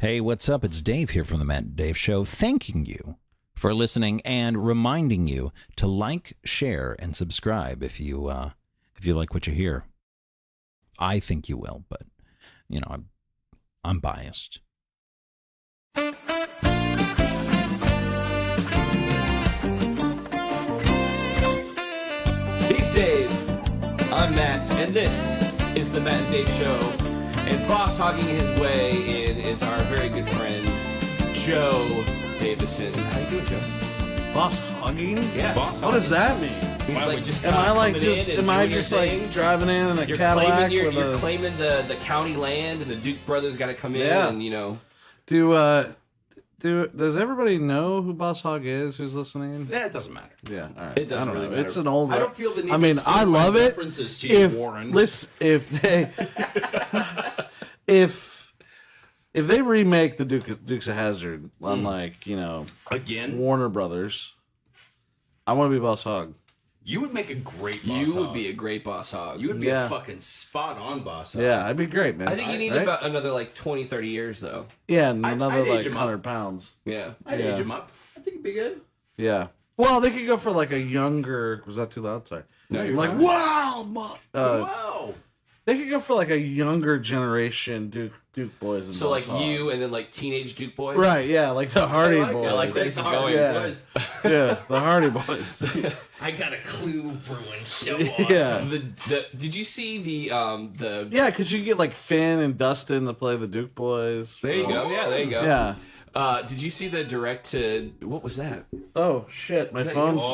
Hey, what's up? It's Dave here from the Matt and Dave Show, thanking you for listening and reminding you to like, share, and subscribe if you like what you hear. I think you will, but you know, I'm biased. He's Dave. I'm Matt, and this is the Matt and Dave Show. And boss hogging his way in is our very good friend, Joe Davison. How you doing, Joe? Boss hogging? Yeah. Boss what does that mean? He's like just am I like driving in a Cadillac? You're claiming the county land, and the Duke brothers got to come in, and you know. Does everybody know who Boss Hog is? Who's listening? Yeah, it doesn't matter. Yeah, all right. It doesn't really matter. It's an old. I don't feel the need. I mean, I love it. References to you, Warren. If they remake the Dukes of Hazzard, unlike again Warner Brothers, I want to be Boss Hog. You would make a great boss You hog. would be a great boss hog. You would be a fucking spot-on boss hog. Yeah, I'd be great, man. I think you need about another like 20, 30 years, though. Yeah, and another I'd age like him up. 100 pounds. Yeah. I'd age him up. I think it'd be good. Yeah. Well, they could go for like a younger. Was that too loud? Sorry. No, you're like fine. wow, Wow. They could go for like a younger generation Duke boys. And So Boss like Hog. you, and then like teenage Duke boys. Right? Yeah, like the Hardy I like boys. it. I like where this is Hardy going. Boys. Yeah, the Hardy boys. I got a clue brewing. So awesome. Yeah. Did you see the? Yeah, because you get like Finn and Dustin to play the Duke boys. There you go. Yeah, there you go. Yeah. Did you see the direct to what was that? Oh shit, my that phone's. yours?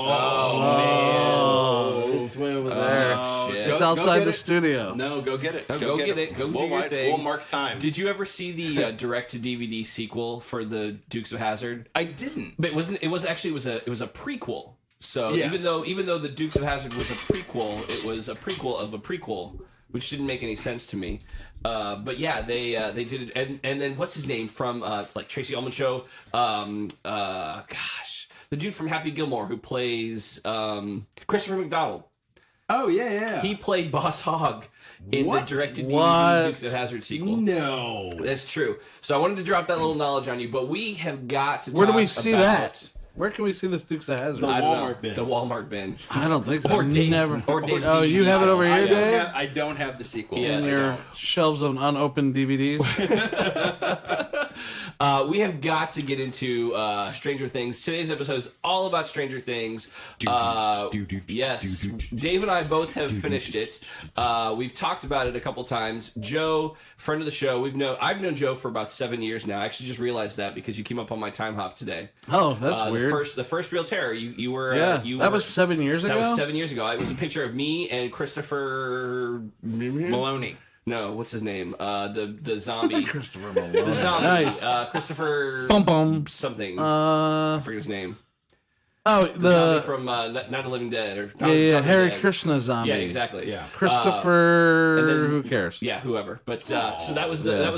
Oh, it's way over there. Oh, shit. It's go outside get the it. studio. No, go get it. Go get it. Go do your thing. We'll mark time. Did you ever see the direct to DVD sequel for the Dukes of Hazzard? I didn't. But it wasn't. It was actually it was a prequel. So Yes. even though the Dukes of Hazzard was a prequel, it was a prequel of a prequel, which didn't make any sense to me. But yeah, they did it, and then what's his name from like Tracy Ullman show? Gosh, the dude from Happy Gilmore who plays Christopher McDonald. Oh yeah. He played Boss Hogg in What? the directed What? DVD Dukes of Hazzard sequel. No. That's true. So I wanted to drop that little knowledge on you, but we have got to. Where do talk we see about that? Where can we see this Dukes of Hazzard? I don't know. Walmart bin. The Walmart bin. I don't think so. Or Dave's. Never. Or Dave's Oh, you have it over I here, don't Dave? have- I don't have the sequel. Yes. In your shelves of unopened DVDs. We have got to get into Stranger Things. Today's episode is all about Stranger Things. Yes, Dave and I both have finished it. We've talked about it a couple times. Joe, friend of the show, I've known Joe for about 7 years now. I actually just realized that because you came up on my time hop today. Oh, that's weird. The first real terror. You were. Yeah, you that were, was 7 years ago. That was 7 years ago. It was a picture of me and Christopher Maloney. No, what's his name? The zombie. Christopher Malone. The zombie. Nice. Christopher. Bum bum. Something. I forget his name. Oh, The zombie from Night of the Living Dead. Or yeah, Dawn of the Harry Dead. Krishna zombie. Yeah, exactly. Yeah. Christopher. and then- who cares? Yeah, whoever. But so that was that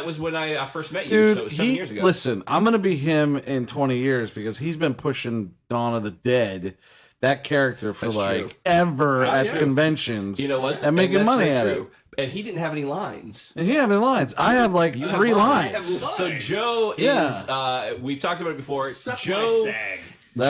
was when I first met you. Dude, So it was 7 years ago. listen, I'm gonna be him in 20 years because he's been pushing Dawn of the Dead, that character, for That's like true. ever at true. conventions. You know what? And making that's money very at true. it. And he didn't have any lines. And he had any lines. I have like 3 I have lines. lines. So Joe is. Yeah. We've talked about it before. Suck Joe. my sag.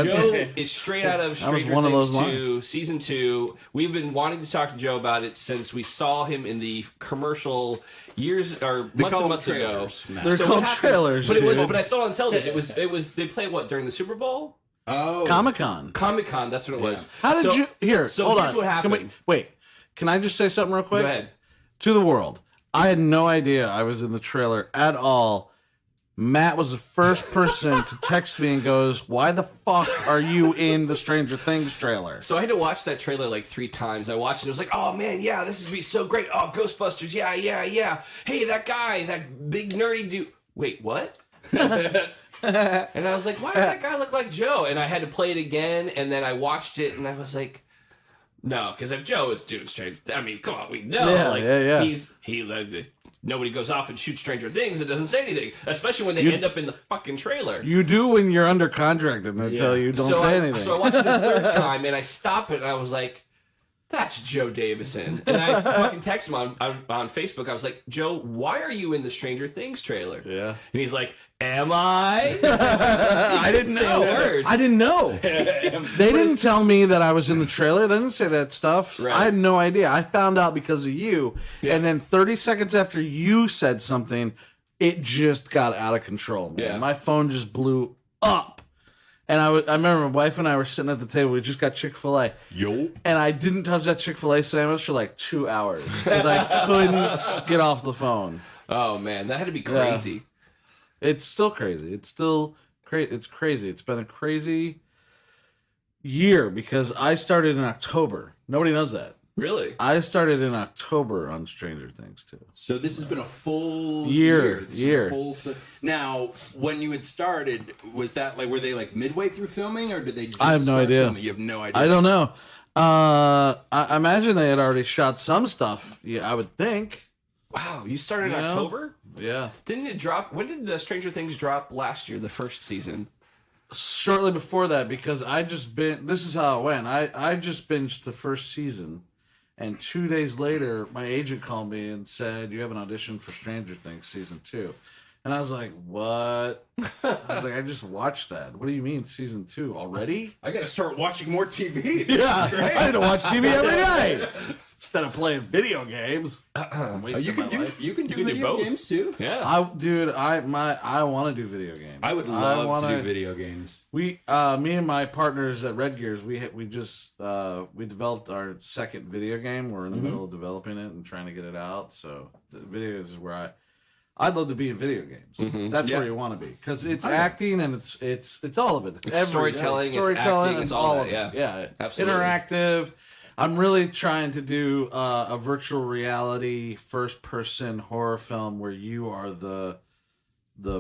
Joe is straight out of was Stranger one of Things those 2, Season 2. We've been wanting to talk to Joe about it since we saw him in the commercial months and months ago. They're So called what happened- trailers, But it was. dude. But I saw it on television. It was. They played what during the Super Bowl? Oh. Comic-Con. Comic-Con. That's what it was. How did So- you... Here, So hold here's on. what happened. Wait. Can I just say something real quick? Go ahead. To the world. I had no idea I was in the trailer at all. Matt was the first person to text me and goes, "Why the fuck are you in the Stranger Things trailer?" So I had to watch that trailer like 3 times. I watched it. I was like, oh man, yeah, this is gonna be so great. Oh, Ghostbusters, yeah. Hey, that guy, that big nerdy dude. Wait, what? And I was like, why does that guy look like Joe? And I had to play it again, and then I watched it, and I was like, no, because if Joe is doing Stranger, I mean, come on, we know, Yeah, yeah. Nobody goes off and shoots Stranger Things and doesn't say anything, especially when they end up in the fucking trailer. You do when you're under contract and they tell you don't say anything. So I watched it the third time, and I stopped it, and I was like, that's Joe Davison. And I fucking texted him on Facebook. I was like, Joe, why are you in the Stranger Things trailer? Yeah. And he's like, am I? I didn't Say a know. word. I didn't know. They didn't tell me that I was in the trailer. They didn't say that stuff. Right. I had no idea. I found out because of you. Yeah. And then 30 seconds after you said something, it just got out of control, man. Yeah. My phone just blew up. And I remember my wife and I were sitting at the table. We just got Chick-fil-A. Yo. And I didn't touch that Chick-fil-A sandwich for like 2 hours because I couldn't get off the phone. Oh, man, that had to be crazy. It's still crazy. It's still crazy. It's crazy. It's been a crazy year because I started in October. Nobody knows that. Really? I started in October on Stranger Things too. So this has been a full Year. This is a full now, when you had started, was that like, were they like midway through filming, or did they just I have no start idea. filming? You have no idea. I don't know. I imagine they had already shot some stuff. Yeah, I would think. Wow, you started in You know? October? Yeah. Didn't it drop? When did Stranger Things drop last year, the first season? Shortly before that, because this is how it went. I just binged the first season. And 2 days later, my agent called me and said, "You have an audition for Stranger Things season 2." And I was like, "What?" I was like, "I just watched that. What do you mean season 2 already?" I got to start watching more TV. Yeah, I need to watch TV every night instead of playing video games. I'm wasting You can my do life. you can do can do video both. games too. Yeah. I want to do video games. I would love to wanna- do video games. Me and my partners at Red Gears, we developed our second video game. We're in the middle of developing it and trying to get it out. So the videos is where I'd love to be in video games. That's Yeah. where you want to be because it's acting and it's all of it. It's storytelling, it's acting, it's all of that, it. Yeah, Absolutely. interactive. I'm really trying to do a virtual reality first person horror film where you are the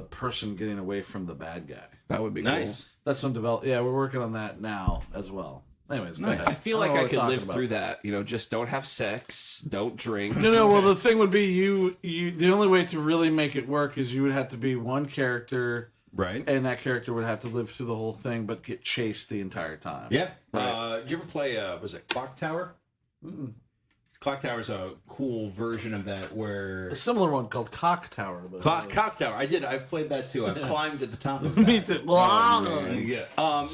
person getting away from the bad guy. That would be Nice. That's what we're working on that now as well. Anyways, go Nice. ahead. I feel like don't know I what could we're live talking through about. that. Just don't have sex, don't drink. No. Well, the thing would be you. The only way to really make it work is you would have to be one character, Right. and that character would have to live through the whole thing, but get chased the entire time. Yeah. Did you ever play? Was it Clock Tower? Clock Tower is a cool version of that where A similar one called Cock Tower. But Clock Tower. I did. I've played that too. I've climbed at the top of that. Me too. Yeah.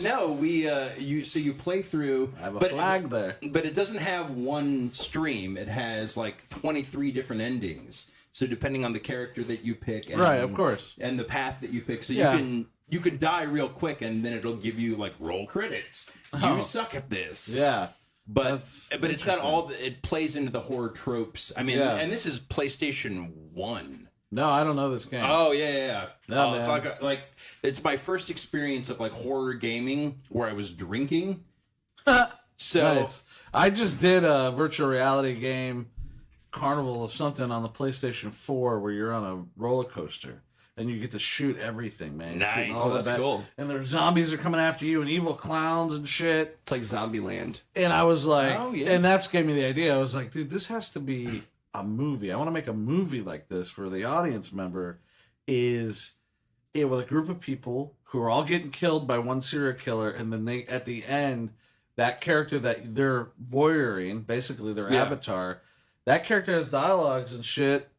No, you play through. I have a flag there. But it doesn't have one stream. It has like 23 different endings. So depending on the character that you pick, and, Right, of course. and the path that you pick, so Yeah. you can die real quick, and then it'll give you like roll credits. Oh. You suck at this. Yeah. But That's it's got it plays into the horror tropes. I mean, Yeah. and this is PlayStation 1. No, I don't know this game. Oh yeah. No, man. Like it's my first experience of like horror gaming where I was drinking. So Nice. I just did a virtual reality game, Carnival of something, on the PlayStation 4 where you're on a roller coaster and you get to shoot everything, man. You're shooting Nice. all Oh, the that's bad- cool. And there's zombies are coming after you and evil clowns and shit. It's like Zombieland. And I was like, Oh, yeah. and that's gave me the idea. I was like, dude, this has to be a movie. I want to make a movie like this where the audience member is with a group of people who are all getting killed by one serial killer, and then they at the end, that character that they're voyeuring, basically their Yeah. avatar, that character has dialogues and shit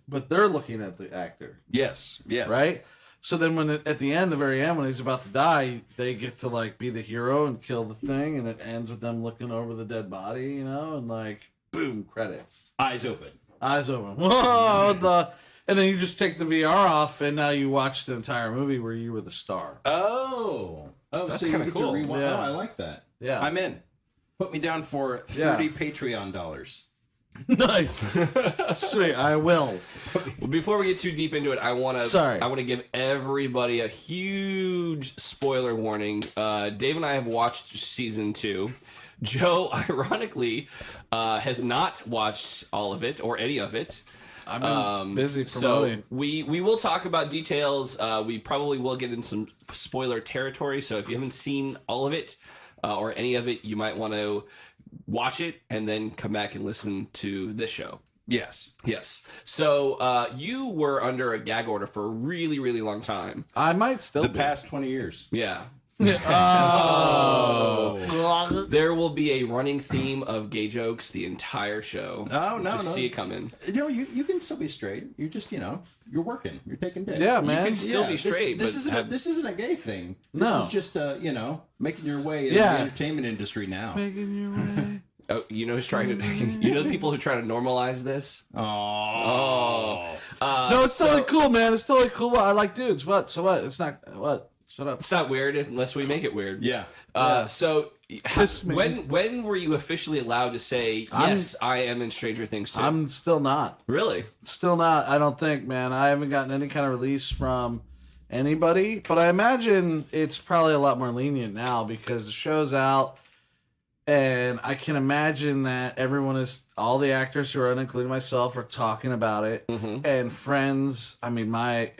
but they're looking at the actor, yes. right? So then at the end, the very end, when he's about to die, they get to like be the hero and kill the thing, and it ends with them looking over the dead body, and like boom, credits, Eyes open. eyes open, whoa, and then you just take the VR off, and now you watch the entire movie where you were the star. Oh, That's so you kinda get cool. to rewind. Yeah. Oh, I like that. Yeah. I'm in. Put me down for 30 Patreon dollars. Nice, sweet, I will. Well, before we get too deep into it, I want to give everybody a huge spoiler warning. Dave and I have watched season 2. Joe, ironically, has not watched all of it or any of it. I'm busy promoting. So we will talk about details. We probably will get in some spoiler territory. So if you haven't seen all of it or any of it, you might want to watch it and then come back and listen to this show. Yes. Yes. So you were under a gag order for a really, really long time. I might still The be. past 20 years. Yeah. Oh. There will be a running theme of gay jokes the entire show. No. See it coming. You can still be straight. You're just, you're working. You're taking dick. Yeah, You man. can still be straight. This but isn't a gay thing. This No. is just making your way in Yeah. the entertainment industry now. Making your way. Oh, you know who's trying to? You know the people who try to normalize this. Oh. No, it's totally cool, man. It's totally cool. I like dudes. What? So what? It's not what? Shut up. It's not weird unless we make it weird. Yeah. So Kiss me. when were you officially allowed to say yes? I am in Stranger Things too. I'm still not. Really? Still not. I don't think, man. I haven't gotten any kind of release from anybody, but I imagine it's probably a lot more lenient now because the show's out, and I can imagine that all the actors who are in, including myself, are talking about it, and friends. I mean, my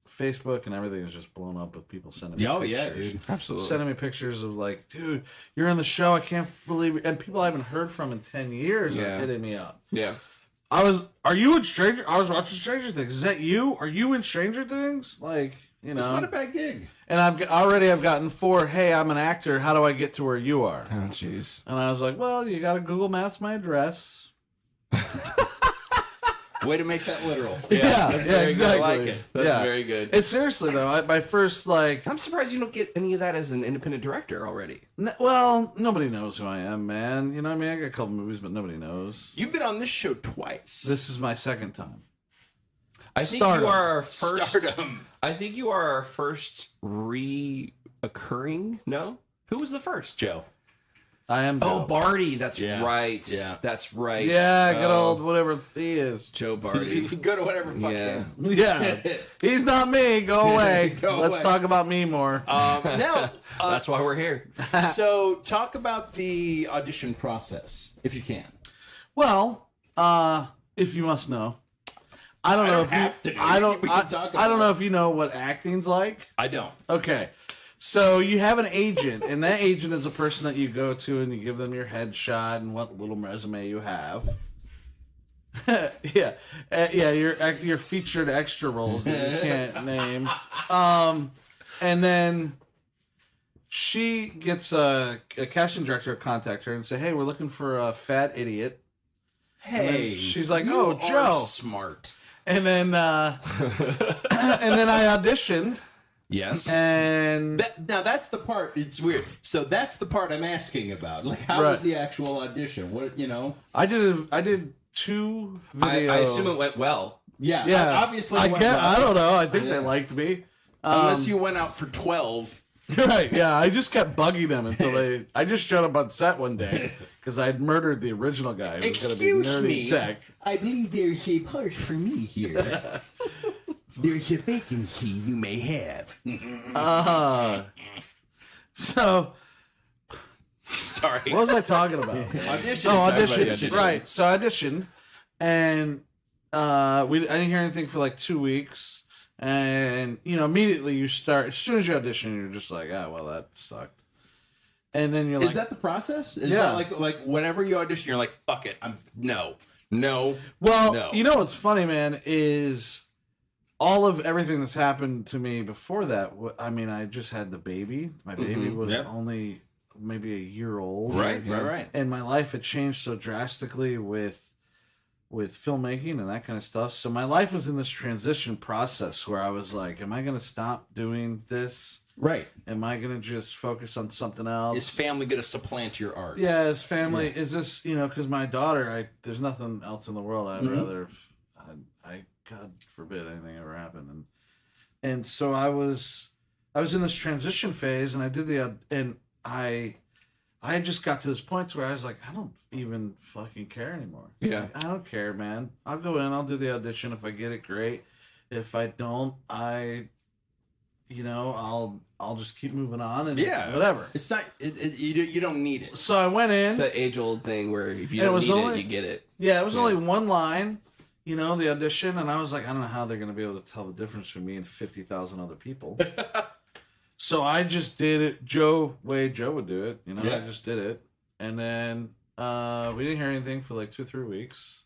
Facebook and everything is just blown up with people sending me pictures. Yeah, dude. Absolutely. Sending me pictures of like, dude, you're in the show. I can't believe it. And people I haven't heard from in 10 years are hitting me up. Yeah. Are you in Stranger? I was watching Stranger Things. Is that you? Are you in Stranger Things? Like, It's not a bad gig. And I've gotten 4. Hey, I'm an actor. How do I get to where you are? Oh, jeez. And I was like, well, you got to Google Maps my address. Way to make that literal. Yeah, very exactly. good. I like it. That's very good. It's seriously though. My first I'm surprised you don't get any of that as an independent director already. well, nobody knows who I am, man. You know what I mean? I got a couple movies, but nobody knows. You've been on this show twice. This is my second time. I think Stardom. you are our first. Stardom. I think you are our first reoccurring. No, who was the first? Joe. I am. Oh, Joe. Barty. That's Yeah. right. Yeah. That's right. Yeah, good Oh, old whatever he is. Joe You Barty. can go to whatever fuck Yeah. him. Yeah, he's not me. Go away. Go Let's away. talk about me more. Now, That's why we're here. so talk about the audition process, if you can. Well, if you must know, I don't know if have to. I don't. We can talk I don't about know it. if you know what acting's like. I don't. Okay. So you have an agent, and that agent is a person that you go to and you give them your headshot and what little resume you have. Yeah, your featured extra roles that you can't name. And then she gets a casting director to contact her and say, "Hey, we're looking for a fat idiot." Hey, she's like, you "Oh, are Joe." smart. And then and then I auditioned. Yes. And Now that's the part. It's weird. So that's the part I'm asking about. Like, how was the actual audition? What I did 2 videos. I assume it went well. Yeah. Yeah, Obviously, I it went guess, well. I don't know. I think they liked me. Unless you went out for 12. Right? Yeah, I just kept bugging them until I just showed up on set one day because I had murdered the original guy who was going to be Excuse nerdy me. tech. I believe there's a part for me here. There's a vacancy you may have. So Sorry. what was I talking about? Audition. Oh, about audition. the audition. Right. So I auditioned, and I didn't hear anything for like 2 weeks. And immediately you start. As soon as you audition, you're just like, well, that sucked. And then you're like, Is that the process? Is Yeah. that like whenever you audition, you're like, fuck it, no. well, no. you know what's funny, man, is all of everything that's happened to me before that. I mean, I just had the baby. My baby was Yep. only maybe a year old. Right. And my life had changed so drastically with filmmaking and that kind of stuff. So my life was in this transition process where I was like, am I going to stop doing this? Right. Am I going to just focus on something else? Is family going to supplant your art? Yeah, as family, is this, because my daughter, there's nothing else in the world I'd rather, I God forbid anything ever happened. And so I was in this transition phase, and I did and I just got to this point where I was like, I don't even fucking care anymore. Yeah. I don't care, man. I'll go in, I'll do the audition. If I get it, great. If I don't, I'll just keep moving on and whatever. It's not. You don't need it. So I went in. It's that age-old thing where if you And it don't was need only- it, you get it. Yeah, it was only one line, the audition, and I was like, I don't know how they're going to be able to tell the difference between me and 50,000 other people. So I just did it way Joe would do it, I just did it. And then we didn't hear anything for like 2 or 3 weeks.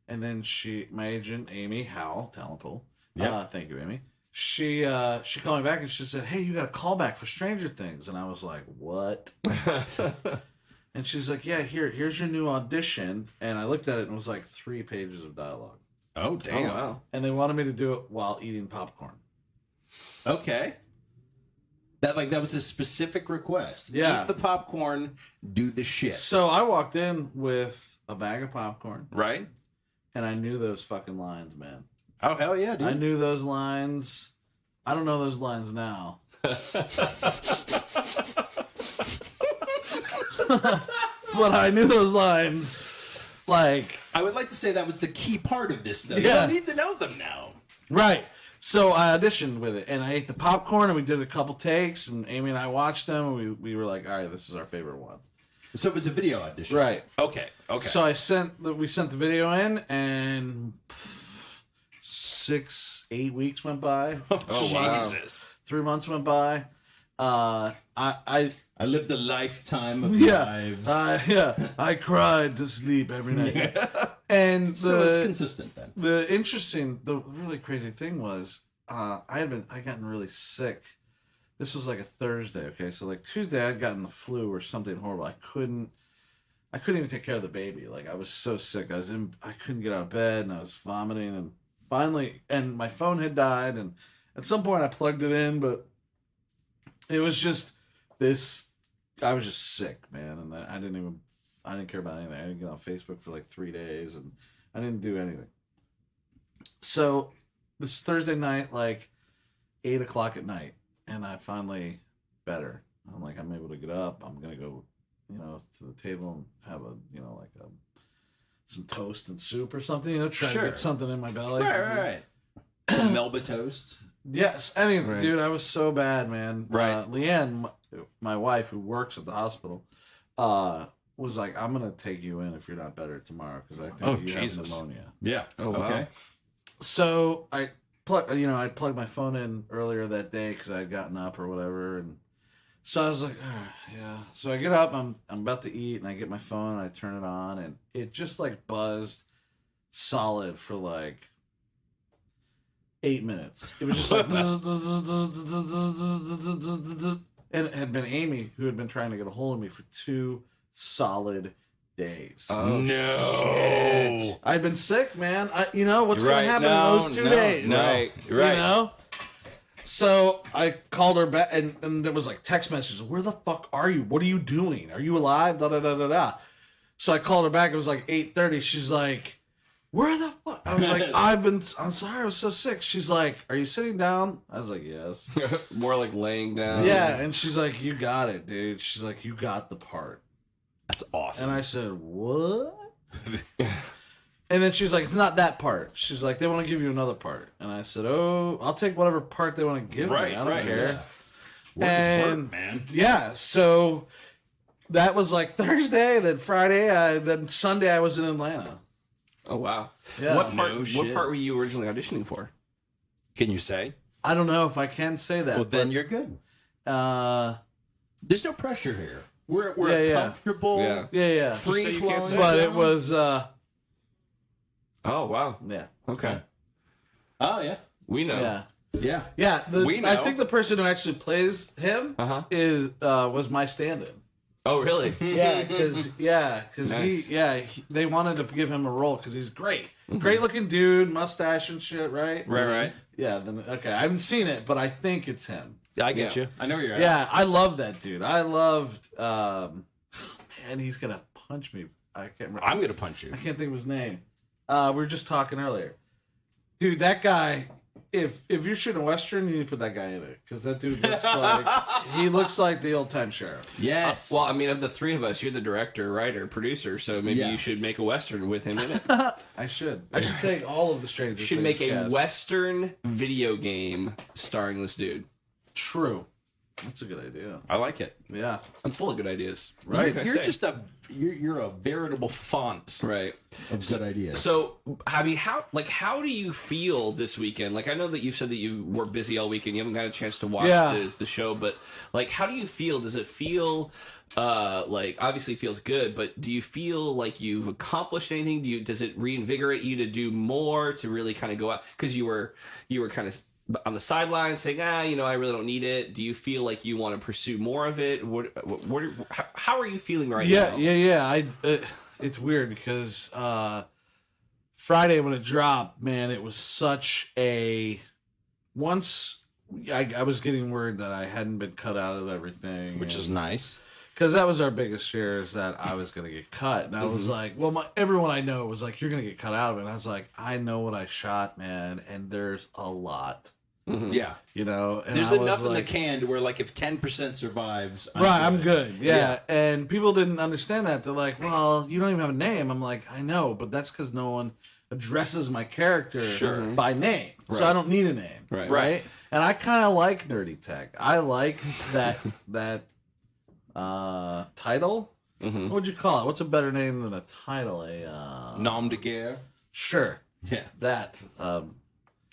And then my agent, Amy Howell, talent pool. Yep. Thank you, Amy. she called me back and she said, "Hey, you got a callback for Stranger Things," and I was like, "What?" And she's like, "Yeah, here's your new audition," and I looked at it and it was like 3 pages of dialogue, Oh, Oh damn. wow. and they wanted me to do it while eating popcorn. Okay. That was a specific request. Yeah. Eat the popcorn, do the shit. So I walked in with a bag of popcorn, Right? and I knew those fucking lines, man. Oh, hell yeah, dude. I knew those lines. I don't know those lines now. But I knew those lines. Like, I would like to say that was the key part of this, though. You Yeah. don't need to know them now. right. So I auditioned with it, and I ate the popcorn, and we did a couple takes, and Amy and I watched them, and we were like, all right, this is our favorite one. So it was a video audition. Right. Okay. So we sent the video in, and 6-8 weeks went by. Oh, wow. Jesus. 3 months went by. I I lived a lifetime of yeah, lives. I cried to sleep every night. And So it's consistent then. the really crazy thing was, I gotten really sick. This was like a Thursday, okay? So like Tuesday I'd gotten the flu or something horrible. I couldn't even take care of the baby. Like I was so sick. I couldn't get out of bed and I was vomiting, and finally, and my phone had died, and at some point I plugged it in, but it was just this, I was just sick, man, and I didn't care about anything. I didn't get on Facebook for like 3 days, and I didn't do anything. So this Thursday night, like 8 o'clock at night, and I finally better. I'm like, I'm able to get up. I'm gonna go, to the table and have some toast and soup or something. Try Sure. to get something in my belly. Right. Some Melba toast. Yes. Anyway, Right. dude, I was so bad, man. Right. Leanne, my wife, who works at the hospital, was like, "I'm gonna take you in if you're not better tomorrow because I think Oh, you Jesus. have pneumonia." Yeah. Oh, wow. Okay. So I plugged my phone in earlier that day because I had gotten up or whatever, and so I was like, yeah. So I get up, I'm about to eat, and I get my phone, and I turn it on, and it just like buzzed solid for like 8 minutes. It was just like, and it had been Amy who had been trying to get a hold of me for 2 solid days. Oh, No. I'd been sick, man. What's going Right. to happen No, in those 2 no, days? no. Right. Right. So I called her back, and there was like text messages. Where the fuck are you? What are you doing? Are you alive? Da da da da da. So I called her back. It was like 8:30. She's like, "Where the fuck?" I was like, I'm sorry, I was so sick." She's like, "Are you sitting down?" I was like, "Yes." More like laying down. Yeah, and she's like, "You got it, dude." She's like, "You got the part." That's awesome. And I said, "What?" And then she's like, "It's not that part." She's like, "They want to give you another part." And I said, "Oh, I'll take whatever part they want to give me. I don't care." Yeah. Work is And work, man. yeah, so that was like Thursday, then Friday, then Sunday I was in Atlanta. Oh wow. Yeah. What part? No What shit. part were you originally auditioning for? Can you say? I don't know if I can say that. Well, then you're good. but, There's no pressure here. We're Yeah, yeah. comfortable. Yeah. yeah. Free Just so you can't flowing. say But so. it was Oh wow. yeah. Okay. Oh yeah. We know. Yeah. Yeah. Yeah. We I know. think the person who actually plays him Uh-huh. was my stand-in. Oh really? Yeah, because Nice. they wanted to give him a role because he's great, great looking dude, mustache and shit, right? Right. Yeah. Then okay, I haven't seen it, but I think it's him. I get Yeah. you. I know where you're at. Yeah, I love that dude. I loved. Man, he's gonna punch me. I can't remember. I'm gonna punch you. I can't think of his name. We were just talking earlier, dude. That guy. If you're shooting a western, you need to put that guy in it because that dude looks like the old time sheriff. Yes. Well, I mean, of the three of us, you're the director, writer, producer, so maybe Yeah. you should make a western with him in it. I should take all of the strangers. You should make a western video game starring this dude. True. That's a good idea. I like it. Yeah. I'm full of good ideas. Right. What can I You're say? just you're a veritable font right. of good ideas. So, I mean, how do you feel this weekend? Like, I know that you said that you were busy all weekend. You haven't got a chance to watch Yeah. the show, but like, how do you feel? Does it feel like obviously it feels good, but do you feel like you've accomplished anything? Does it reinvigorate you to do more, to really kind of go out? Because you were kind of on the sidelines saying, I really don't need it? Do you feel like you want to pursue more of it? How are you feeling right now? Yeah. It's weird because Friday when it dropped, man, it was such a once I was getting word that I hadn't been cut out of everything, Which is nice. because that was our biggest fear, is that I was going to get cut. And I was like, well, everyone I know was like, you're going to get cut out of it. And I was like, I know what I shot, man, and there's a lot. Yeah. You know, and There's I was enough in the like, can to where, like, if 10% survives, I'm good. Yeah. And people didn't understand that. They're like, well, you don't even have a name. I'm like, I know, but that's because no one addresses my character by name. So I don't need a name. Right. And I kind of like nerdy tech. I like that title. What would you call it? What's a better name than a title? Nom de guerre. Sure. Yeah. That.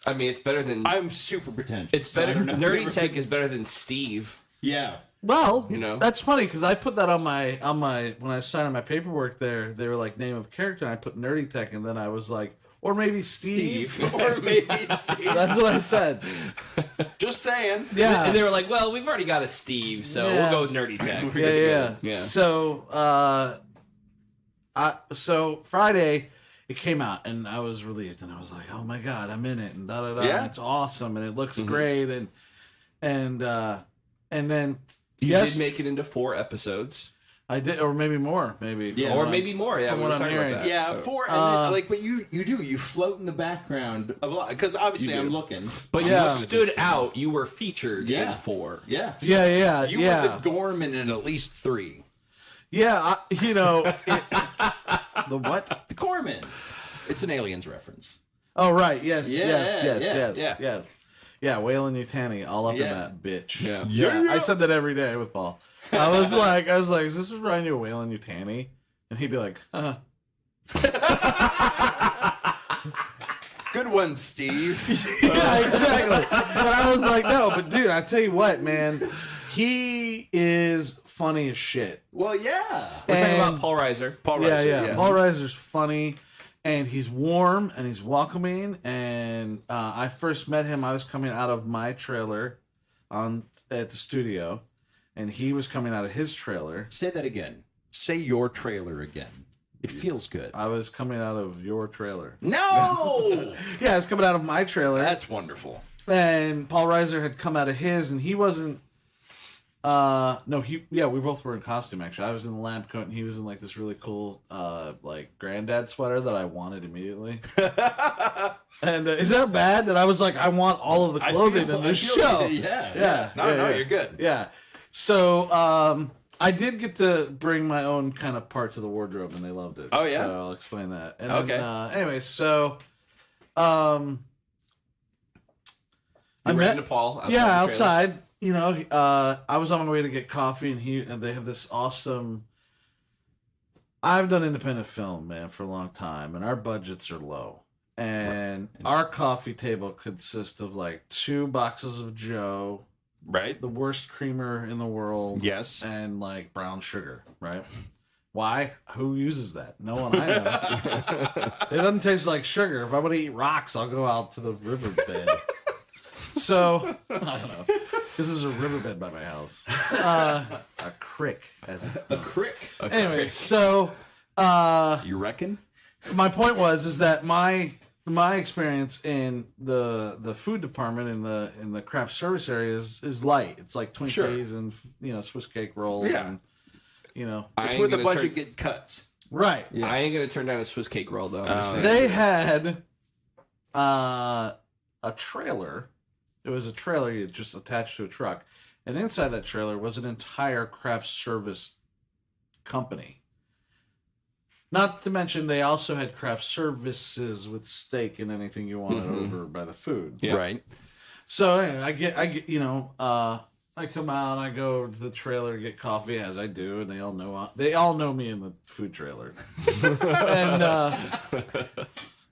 I mean, it's better than. I'm super pretentious. It's better. Nerdy Tech is better than Steve. Yeah. Well, You know? that's funny because I put that on my when I signed my paperwork there. They were like name of character, and I put nerdy tech, and then I was like, or maybe Steve. Or maybe Steve. That's what I said. Just saying. Yeah. And they were like, well, we've already got a Steve, so Yeah. we'll go with Nerdy Tech. Yeah. So, so Friday it came out, and I was relieved, and I was like, oh my god, I'm in it, and da da da. Yeah. And it's awesome, and it looks great, and then You yes, did make it into 4 episodes. I did, or maybe more, maybe. Yeah. Or maybe more. Yeah, from we what were I'm talking about hearing. that. Yeah, 4, and then, like, but you float in the background of a lot, because obviously You do. I'm looking. But Yeah. you stood out. You were featured Yeah. in 4. Yeah. Yeah. You were the Gorman in at least 3. Yeah, the what? The Gorman. It's an Aliens reference. Oh, right. Yes. Yeah. Yeah, Waylon Yutani, all up in Yeah. that bitch. Yeah. Yeah, I said that every day with Paul. I was like, is this remind you of Waylon Yutani? And he'd be like, Good one, Steve. yeah, exactly. But I was like, no, but dude, I tell you what, man, he is funny as shit. Well, yeah. We're talking And- about Paul Reiser. Paul Yeah, Reiser, yeah. Paul Reiser's funny, and he's warm, and he's welcoming. And I first met him, I was coming out of my trailer at the studio, and he was coming out of his trailer. Say that again. Say your trailer again. It feels good. I was coming out of your trailer. No! Yeah, I was coming out of my trailer. That's wonderful. And Paul Reiser had come out of his, and he wasn't. We both were in costume actually. I was in the lab coat, and he was in like this really cool, like granddad sweater that I wanted immediately. And is that bad that I was like, I want all of the clothing in this show? Yeah. No, you're good. Yeah. So, I did get to bring my own kind of part to the wardrobe, and they loved it. Oh, yeah? So I'll explain that. And Okay. then, anyway, so, You ran into Paul. yeah, the outside. You know, I was on my way to get coffee, and they have this awesome. I've done independent film, man, for a long time, and our budgets are low. And our coffee table consists of like 2 boxes of Joe, Right? the worst creamer in the world, Yes. and like brown sugar, right? Why? Who uses that? No one I know. It doesn't taste like sugar. If I want to eat rocks, I'll go out to the riverbed. So, I don't know. This is a riverbed by my house. A crick, as it's known. A crick. Anyway, so You reckon? my point is that my experience in the food department in the craft service area is light. It's like Twinkies Sure. and Swiss cake rolls. Yeah. And, It's where the budget get cuts. right. I ain't gonna turn down a Swiss cake roll though. I'm just saying. They had a trailer. It was a trailer you just attached to a truck, and inside that trailer was an entire craft service company. Not to mention, they also had craft services with steak and anything you wanted over by the food. Yeah. Right. So anyway, I get, I come out, I go to the trailer to get coffee, as I do, and they all know me in the food trailer. And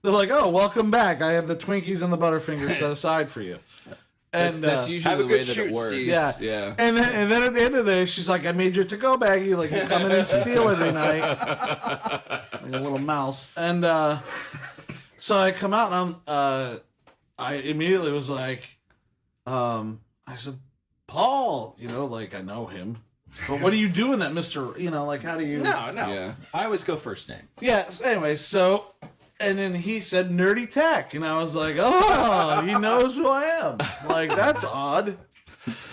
they're like, "Oh, welcome back. I have the Twinkies and the Butterfingers set aside for you." And That's usually have a the way good that shoot, it works. Steve. yeah, Yeah. And then at the end of the day, she's like, "I made your to-go baggie. Like you come in and steal every night, like a little mouse." And so I come out, and I immediately was like, I said, Paul, like I know him. But what are you doing that, Mr. Like how do you... No. Yeah. I always go first name. Yeah, so anyway, and then he said Nerdy Tech, and I was like, oh, he knows who I am. Like, that's odd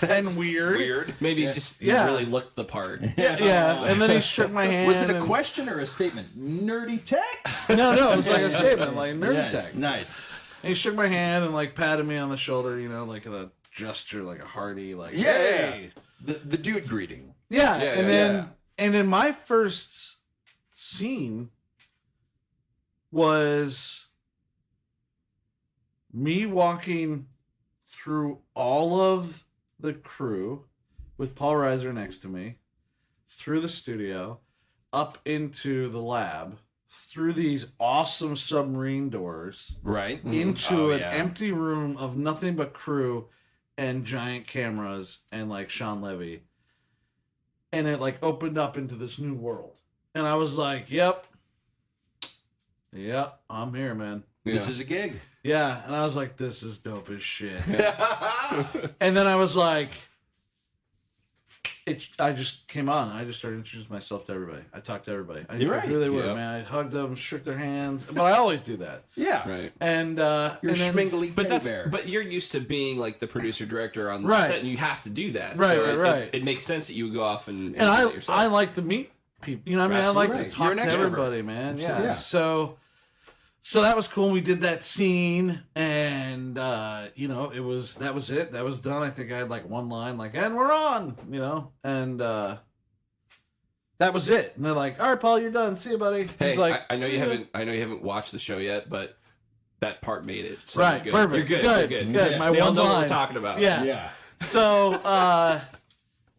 and weird. Maybe just Yeah. really looked the part. Yeah, and then he shook my hand. Was it a and- question or a statement? Nerdy tech? No, it was like a statement, like Nerdy Yes, Tech. nice. And he shook my hand and like patted me on the shoulder, like a gesture, like a hearty, like Yeah. hey. The dude greeting. Yeah, Yeah, and then my first scene was me walking through all of the crew with Paul Reiser next to me, through the studio, up into the lab, through these awesome submarine doors, Right. into Oh, an yeah. empty room of nothing but crew and giant cameras and like Sean Levy. And it like opened up into this new world. And I was like, yep, I'm here, man. This is a gig. Yeah. And I was like, this is dope as shit. And then I was like, I just came on. I just started introducing myself to everybody. I talked to everybody. I knew You're right. who they were, Yeah. man. I hugged them, shook their hands. But I always do that. Yeah. Right. And You're and then- schmingly But teddy bear. but you're used to being like the producer director on the Right. set, and you have to do that. Right, So right. It makes sense that you would go off and and do it yourself. I like to meet people. You know what I mean? I like to Absolutely. talk You're an to extrovert. everybody, man. Yeah. Yeah. So that was cool. We did that scene, and that was it. That was done. I think I had like one line, like, and we're on, and that was it. And they're like, all right, Paul, you're done. See you, buddy. Hey, He's like, I know "See you ya." haven't. I know you haven't watched the show yet, but that part made it. So Right, you're good. perfect. You're good. Good, You're good. good. My They all one know what line. we're talking about. Yeah. yeah.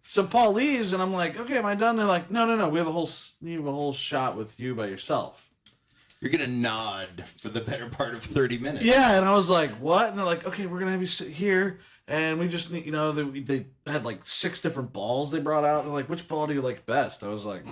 So Paul leaves, and I'm like, okay, am I done? They're like, no. We have a whole shot with you by yourself. You're gonna nod for the better part of 30 minutes. Yeah, and I was like, what? And they're like, okay, we're gonna have you sit here, and we just need, they had like 6 different balls they brought out. They're like, which ball do you like best? I was like,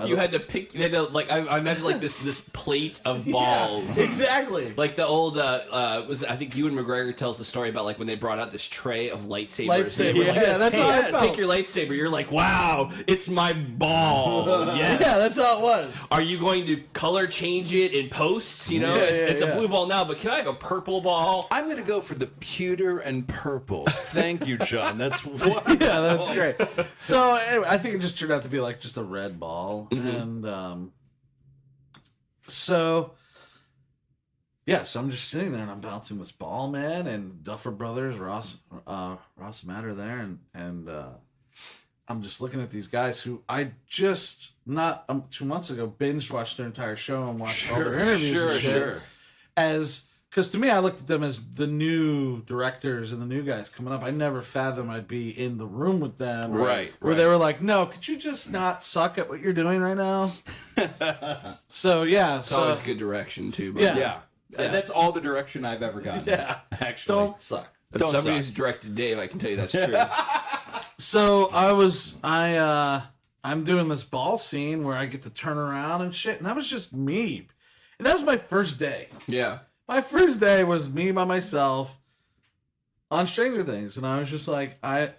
You had to pick. You had to like. I imagine like this plate of balls. Yeah, exactly. Like the old was I think Ewan McGregor tells the story about like when they brought out this tray of lightsabers. Lightsabers. They were like, Yeah, that's how I "Hey, felt." Take your lightsaber. You're like, wow, it's my ball. Yes. Yeah, that's how it was. Are you going to color change it in post? Yeah, It's yeah. a blue ball now, but can I have a purple ball? I'm gonna go for the pewter and purple. Thank you, John. That's wonderful. Yeah, that's great. So anyway, I think it just turned out to be like just a red ball, and so I'm just sitting there and I'm bouncing this ball, man, and Duffer Brothers, Ross Matter there, and I'm just looking at these guys who I just not 2 months ago binge watched their entire show and watched all their interviews. and shit. Because to me, I looked at them as the new directors and the new guys coming up. I never fathomed I'd be in the room with them. Right, Where right. they were like, no, could you just not suck at what you're doing right now? So, yeah. It's So, always good direction too. But Yeah. Yeah. That's all the direction I've ever gotten. Yeah. Actually. don't suck. But Don't somebody suck. who's directed Dave, I can tell you that's true. So, I'm doing this ball scene where I get to turn around and shit. And that was just me. And that was my first day. Yeah. My first day was me by myself on Stranger Things, and I was just like, I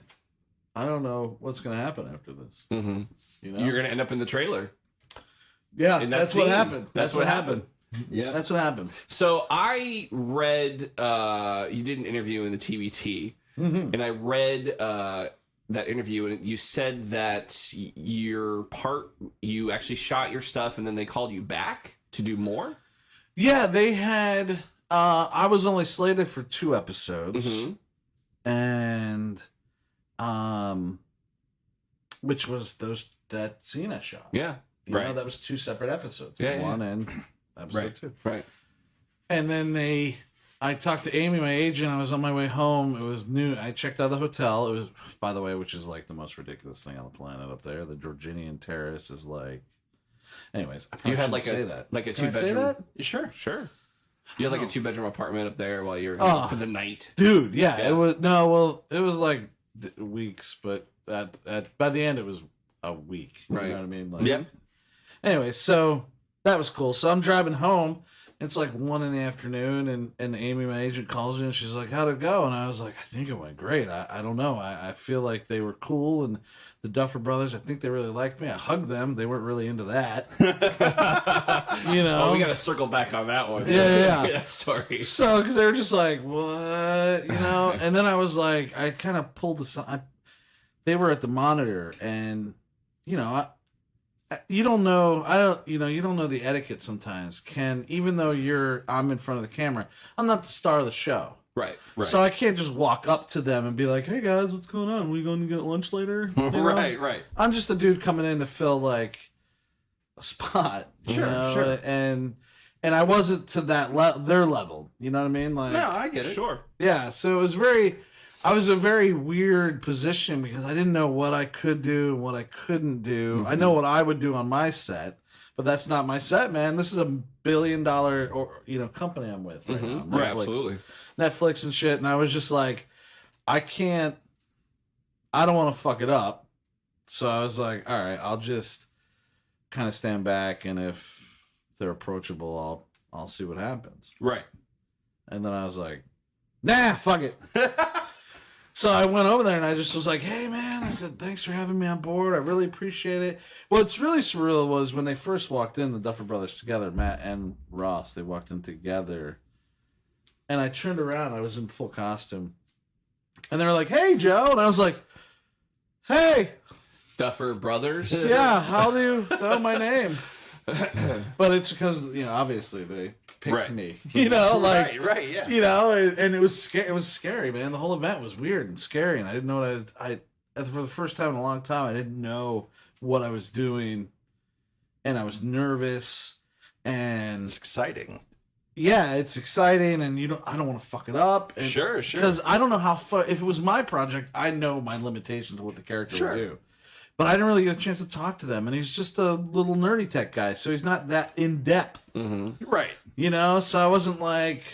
don't know what's gonna happen after this. Mm-hmm. You know? You're gonna end up in the trailer. Yeah, in that that's what scene. happened. That's what happened. Yeah. That's what happened. So I read you did an interview in the TBT, and I read that interview, and you said that your part you actually shot your stuff, and then they called you back to do more. Yeah, they had. I was only slated for 2 episodes, and which was that scene I shot. Yeah. You know, Right. that was 2 separate episodes. Yeah, one and episode Right. 2. Right. And then I talked to Amy, my agent. I was on my way home. It was noon. I checked out of the hotel. It was, by the way, which is like the most ridiculous thing on the planet up there. The Georginian Terrace is like. Anyways, I probably You had shouldn't like say a that. like a Can I say 2-bedroom. that? Sure. Sure. You had like a 2-bedroom apartment up there while you're Oh. for the night. Dude, yeah, Yeah. it was it was like weeks, but at by the end it was a week. You Right. know what I mean? Like, Yep. Anyway, so that was cool. So I'm driving home, It's like 1 PM, and Amy, my agent, calls me and she's like, "How'd it go?" And I was like, "I think it went great. I don't know. I feel like they were cool, and the Duffer Brothers, I think they really liked me. I hugged them. They weren't really into that, you know." Oh, we got to circle back on that one. Yeah. That story. So, because they were just like, "What?" You know. And then I was like, I kind of pulled the. They were at the monitor, and you know, you don't know. You don't know the etiquette sometimes. Even though I'm in front of the camera, I'm not the star of the show. Right. So I can't just walk up to them and be like, "Hey guys, what's going on? We going to get lunch later?" You know? Right. I'm just a dude coming in to fill like a spot. Sure. And I wasn't to their level. You know what I mean? Like, No, I get it. Sure. yeah. So it was I was a very weird position because I didn't know what I could do and what I couldn't do. I know what I would do on my set, but that's not my set, man. This is a $1 billion company I'm with right now. Right, absolutely. Netflix and shit. And I was just like, I don't want to fuck it up. So I was like, all right, I'll just kind of stand back, and if they're approachable, I'll see what happens. Right. And then I was like, nah, fuck it. So I went over there and I just was like, "Hey, man," I said, "thanks for having me on board. I really appreciate it." What's really surreal was when they first walked in, the Duffer Brothers together, Matt and Ross, they walked in together. And I turned around, I was in full costume. And they were like, "Hey, Joe." And I was like, "Hey, Duffer Brothers. yeah, how do you know my name?" But it's because, obviously they picked me. Like, right, yeah. And it was scary. It was scary, man. The whole event was weird and scary, and I didn't know what for the first time in a long time, I didn't know what I was doing, and I was nervous, and It's exciting. yeah, it's exciting, and I don't want to fuck it up. And, Sure. Because I don't know if it was my project, I know my limitations of what the character would do. But I didn't really get a chance to talk to them, and he's just a little nerdy tech guy, so he's not that in depth. Mm-hmm. Right. So I wasn't like,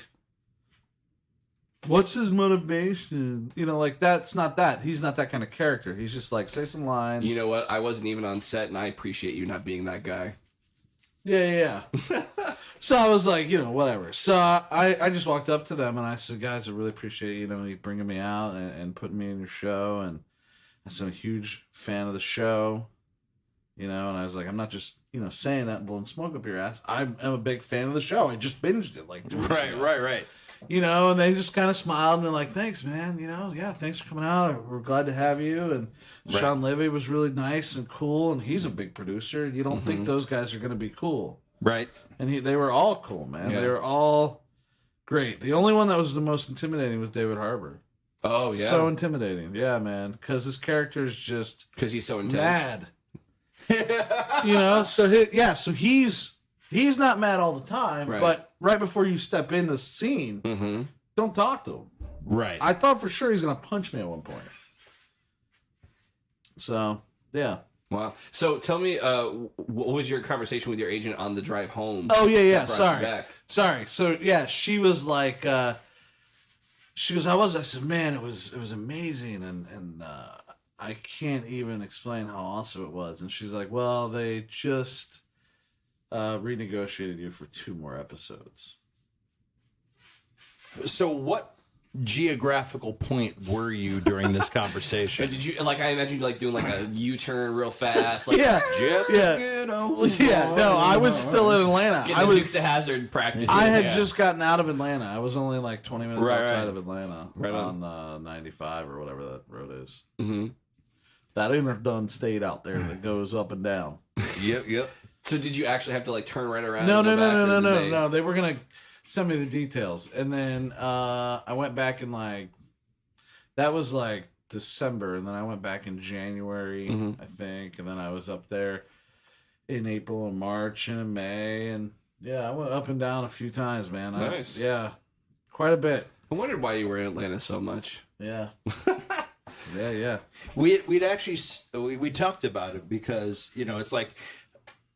what's his motivation? Like, that's not that. He's not that kind of character. He's just like, say some lines. You know what? I wasn't even on set, and I appreciate you not being that guy. Yeah. So I was like, whatever. So I just walked up to them, and I said, "Guys, I really appreciate, you bringing me out and putting me in your show. And I said, I'm a huge fan of the show, and I was like, I'm not just, saying that and blowing smoke up your ass. I'm a big fan of the show. I just binged it like 2 weeks ago. Right. And they just kind of smiled and they're like, "Thanks, man. Yeah, thanks for coming out. We're glad to have you." And Sean Levy was really nice and cool, and he's a big producer. You don't think those guys are going to be cool. Right. And they were all cool, man. Yeah. They were all great. The only one that was the most intimidating was David Harbour. Oh, yeah. So intimidating. Yeah, man. Because his character is just Because he's so intense. mad. So he's not mad all the time, Right. but right before you step in the scene, Mm-hmm. don't talk to him. Right. I thought for sure he's going to punch me at one point. So, yeah. Wow. So tell me, what was your conversation with your agent on the drive home? Oh, yeah. that brought you Sorry. back? So, yeah, she was like, she goes, I said, "Man, it was amazing. And I can't even explain how awesome it was." And she's like, "Well, they just renegotiated you for 2 more episodes." So what geographical point were you during this conversation? But did you, I imagine you doing a U-turn real fast? Yeah. Just Yeah. Yeah, no, I was still in Atlanta. Getting I the was. Dukes of Hazzard practice. I had just gotten out of Atlanta. I was only 20 minutes Right, outside right. of Atlanta Right on 95 or whatever that road is. Mm-hmm. That interdone state out there that goes up and down. Yep. So did you actually have to turn right around? No. and go back, or did they- No. They were gonna send me the details, and then I went back in that was December, and then I went back in January, I think, and then I was up there in April and March and in May, and yeah, I went up and down a few times, man. Nice. Yeah, quite a bit. I wondered why you were in Atlanta so much. Yeah. Yeah. We'd actually we talked about it because it's like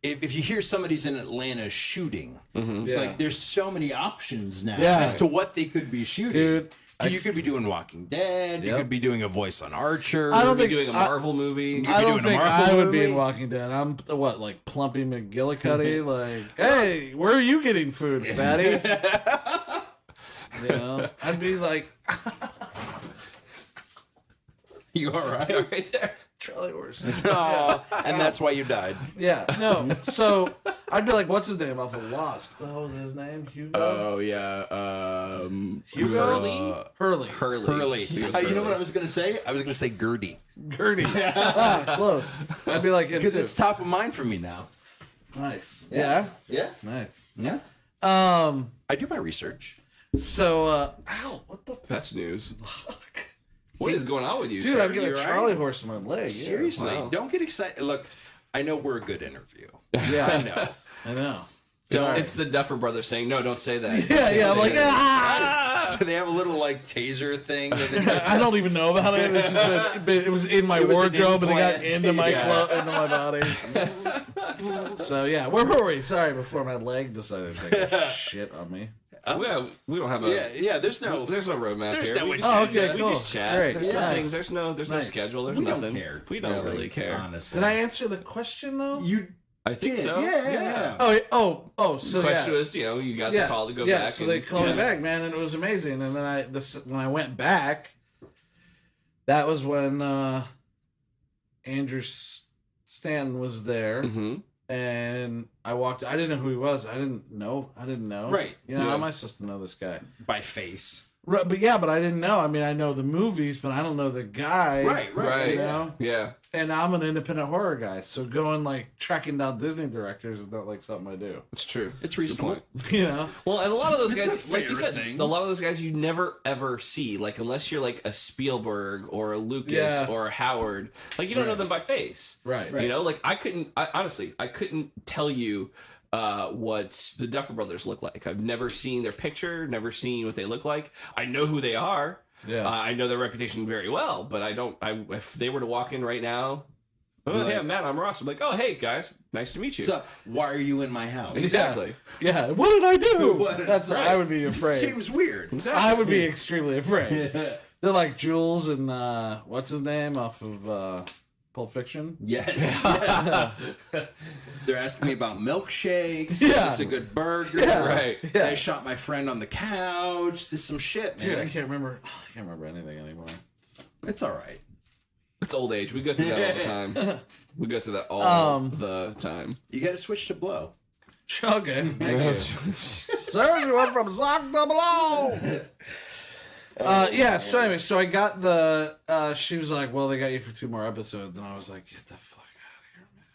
if you hear somebody's in Atlanta shooting, it's Yeah. like there's so many options now Yeah. as to what they could be shooting. Dude, You could be doing Walking Dead. You Yep. could be doing a voice on Archer. I don't Be think doing a Marvel movie. I don't doing a think Marvel I would be movie? in Walking Dead. I'm what, like Plumpy McGillicuddy? Like, hey, where are you getting food, fatty? You know, I'd be like, You all right? Right there. Charlie horse. Oh, and that's why you died. Yeah, no. So I'd be like, what's his name off of Lost? What was his name? Hugo. Oh yeah. Hugo? Hurley. Hurley. He was You know what Hurley. I was going to say? I was going to say Gertie. Gertie. Ah, close. I'd be like, him Because too. it's top of mind for me now. Nice. Yeah. Yeah. Nice. Yeah. I do my research. So, ow, what the fuck? That's news. What is going on with you, Dude, sir? I'm getting a You're right. Charlie horse in my leg. Seriously. Wow. Don't get excited. Look, I know we're a good interview. Yeah. I know. I know. It's the Duffer Brothers saying, no, don't say that. Yeah, I'm like, ah! So they have a little like taser thing. That they I don't even know about it. It's just it was in my It was an wardrobe and it got implant. into my Yeah. into my body. So yeah, where were we? Sorry, before my leg decided to take a shit on me. We don't have a. yeah, there's no roadmap There's here. no we agenda. just, Oh, okay, we cool. just chat. Great. There's Nice. nothing. There's no Nice. schedule. There's we nothing. don't care. We don't really care. Honestly. Did I answer the question though? You I think did. so. Yeah. Oh, so The question yeah. was, you got the call to go yeah, back. so they called me back, man, and it was amazing. And then when I went back, that was when Andrew Stanton was there, Mm-hmm. and I walked. I didn't know who he was. I didn't know. Right. You know, Yeah. how am I supposed to know this guy? By face. Right, but I didn't know. I mean, I know the movies, but I don't know the guy. Right. You know? Yeah. And I'm an independent horror guy, so going like tracking down Disney directors is not like something I do. It's true. It's That's a good reasonable. point. You know? Well, and a lot of those It's a guys, like you fair said, thing. a lot of those guys you never ever see. Like unless you're like a Spielberg or a Lucas Yeah. or a Howard, like you don't know them by face. Right. You know, like I honestly couldn't tell you what the Duffer Brothers look like. I've never seen their picture, never seen what they look like. I know who they are. Yeah. I know their reputation very well, but I don't. If they were to walk in right now, oh Like- yeah, Matt, I'm Ross. I'm like, oh hey guys, nice to meet you. What's up? Why are you in my house? Exactly. Yeah. What did I do? What did- That's right. I would be It afraid. seems weird. Exactly. I would be extremely afraid. They're like Jules and what's his name off of Pulp Fiction. Yes. yes. They're asking me about milkshakes. Yeah. Is this a good burger? Yeah. Right. Yeah. I shot my friend on the couch. This is some shit, Dude, I man. can't remember. I can't remember anything anymore. It's all right. It's old age. We go through that all the time. We go through that all the time. You got to switch to blow. Chugging. Sir, you went from sock to below. Yeah, so anyway, so I got the, she was like, well, they got you for 2 more episodes. And I was like, get the fuck out of here, man.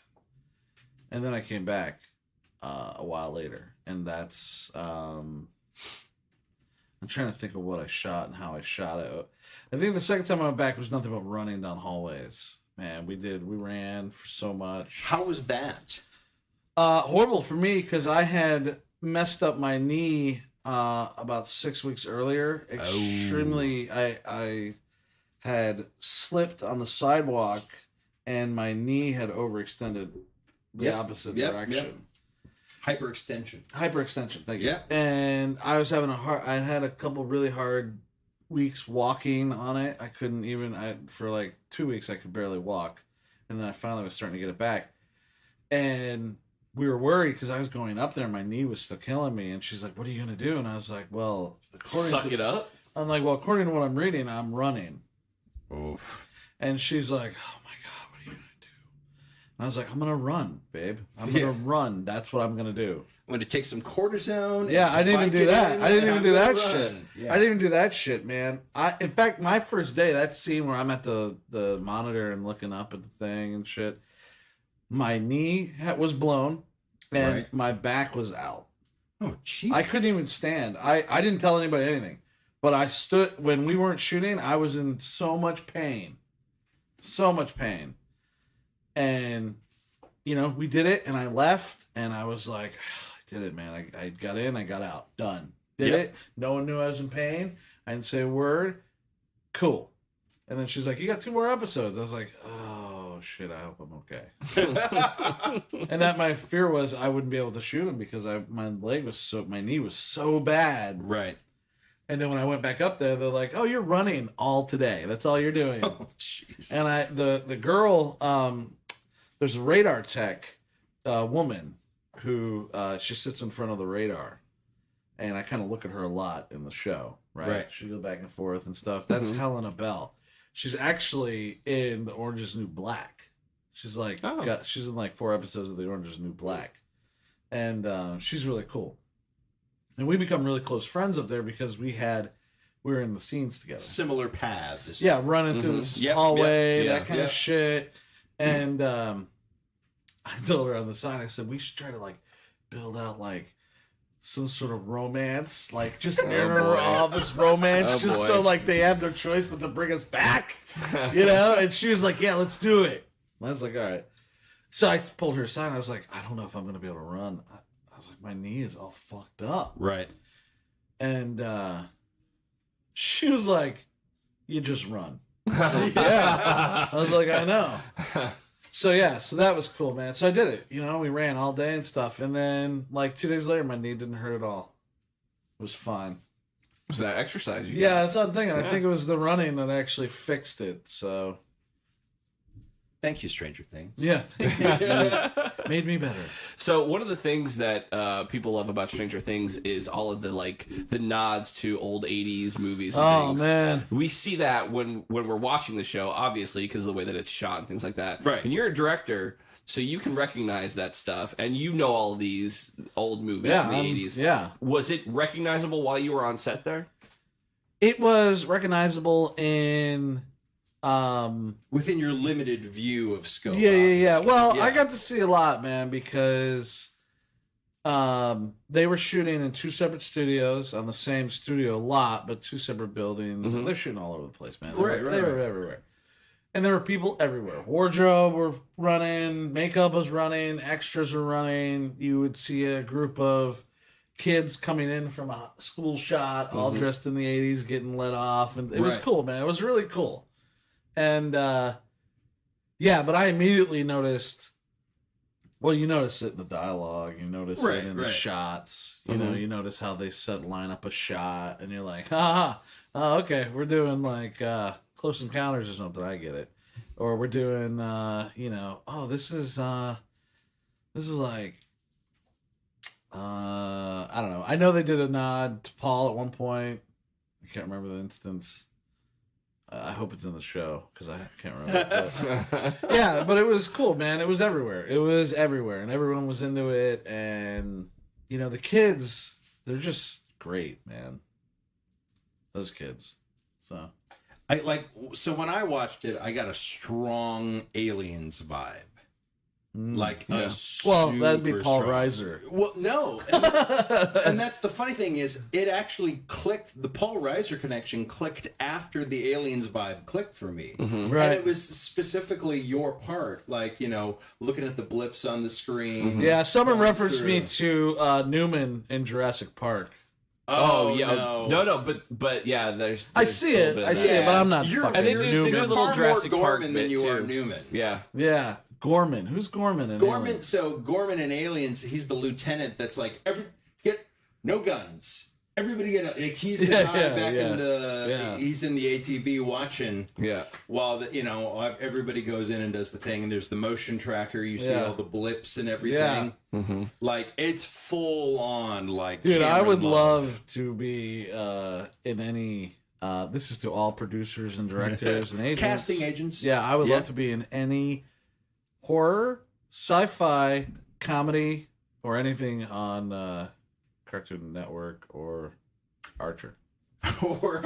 And then I came back a while later. And that's, I'm trying to think of what I shot and how I shot it. I think the second time I went back was nothing but running down hallways. Man, we ran for so much. How was that? Horrible for me because I had messed up my knee about 6 weeks earlier. Extremely, I had slipped on the sidewalk and my knee had overextended the opposite direction. Hyperextension. Hyperextension, thank you. Yeah. And I was having I had a couple really hard weeks walking on it. I couldn't even, for like 2 weeks, I could barely walk. And then I finally was starting to get it back. And we were worried because I was going up there and my knee was still killing me. And she's like, what are you going to do? And I was like, well, Suck it up. I'm like, well, according to what I'm reading, I'm running. Oof. And she's like, oh my God, what are you going to do? And I was like, I'm going to run, babe. I'm going to run. That's what I'm going to do. I'm going to take some cortisone. Yeah, I didn't even do that. I didn't even do that run. shit. Yeah. I didn't even do that shit, man. In fact, my first day, that scene where I'm at the monitor and looking up at the thing and shit, my knee was blown and Right. my back was out. Oh, Jesus. I couldn't even stand. I didn't tell anybody anything, but I stood when we weren't shooting. I was in so much pain, and we did it, and I left, and I was like, I did it, man. I got in, I got out, done. Did Yep. it. No one knew I was in pain. I didn't say a word. Cool. And then she's like, you got 2 more episodes. I was like, oh shit, I hope I'm okay. And that my fear was I wouldn't be able to shoot him because my knee was so bad Right. And then when I went back up there, they're like, "Oh, you're running all today. That's all you're doing." Oh, Jesus. And the girl, there's a radar tech woman who she sits in front of the radar, and I kind of look at her a lot in the show. Right. She goes back and forth and stuff. That's Helena Bell. She's actually in the Orange Is the New Black. She's like, she's in like 4 episodes of the Orange Is the New Black, and she's really cool. And we become really close friends up there because we were in the scenes together. Similar paths. Yeah, running through this hallway, that kind of Yep. shit. And I told her on the side, I said, we should try to like build out like some sort of romance, like just inner office romance, just so like they have their choice but to bring us back, you know? And she was like, yeah, let's do it. And I was like, all right. So I pulled her aside and I was like, I don't know if I'm going to be able to run. I was like, my knee is all fucked up. Right. And she was like, you just run. I was like, yeah. I was like, I know. So yeah, so that was cool, man. So I did it. You know, we ran all day and stuff. And then like 2 days later, my knee didn't hurt at all. It was fine. Was that exercise? Yeah, that's what I'm thinking. I think it was the running that actually fixed it. So Thank you, Stranger Things. yeah, made me better. So one of the things that people love about Stranger Things is all of the nods to old 80s movies and things. Man. We see that when we're watching the show, obviously, because of the way that it's shot and things like that. Right. And you're a director, so you can recognize that stuff, and you know all these old movies from the 80s. Yeah. Was it recognizable while you were on set there? It was recognizable in Within your limited view of scope. Yeah. obviously. Well, Yeah. I got to see a lot, man, because they were shooting in 2 separate studios on the same studio lot, but 2 separate buildings. They're shooting all over the place, man. They were everywhere. And there were people everywhere. Wardrobe were running, makeup was running, extras were running. You would see a group of kids coming in from a school shot, all dressed in the 80s, getting let off. And it was cool, man. It was really cool. And, yeah, but I immediately noticed, well, you notice it in the dialogue, you notice it in the shots, you know, you notice how they line up a shot, and you're like, okay, we're doing like, Close Encounters or something, I get it. Or we're doing, you know, this is like, I don't know. I know they did a nod to Paul at one point. I can't remember the instance. I hope it's in the show because I can't remember. But, yeah, but it was cool, man. It was everywhere. It was everywhere, and everyone was into it. And you know, the kids, they're just great, man. Those kids. So So when I watched it, I got a strong Aliens vibe. Like well, that'd be Paul strong. Reiser. Well, no, and that's the funny thing is it actually clicked. The Paul Reiser connection clicked after the Aliens vibe clicked for me, Right. and it was specifically your part, like you know, looking at the blips on the screen. Yeah, someone going referenced through. me to Newman in Jurassic Park. Oh, yeah, no, but yeah, there's I see a it, little bit of that. but I'm not You're, fucking And they do- they do Newman. a you're little far Jurassic more Park Gorman bit, than you are too. Newman. Yeah. Yeah, Gorman. Who's Gorman in Gorman. Aliens? So Gorman in Aliens, he's the lieutenant that's like get no guns. Everybody get like he's the guy back in the he's in the ATV watching. Yeah. While you know everybody goes in and does the thing, and there's the motion tracker. You see all the blips and everything. Like it's full on. Like Dude, I camera would love to be in any. This is to all producers and directors and agents. casting agents. Yeah, I would love to be in any horror, sci-fi, comedy, or anything on Cartoon Network or Archer. or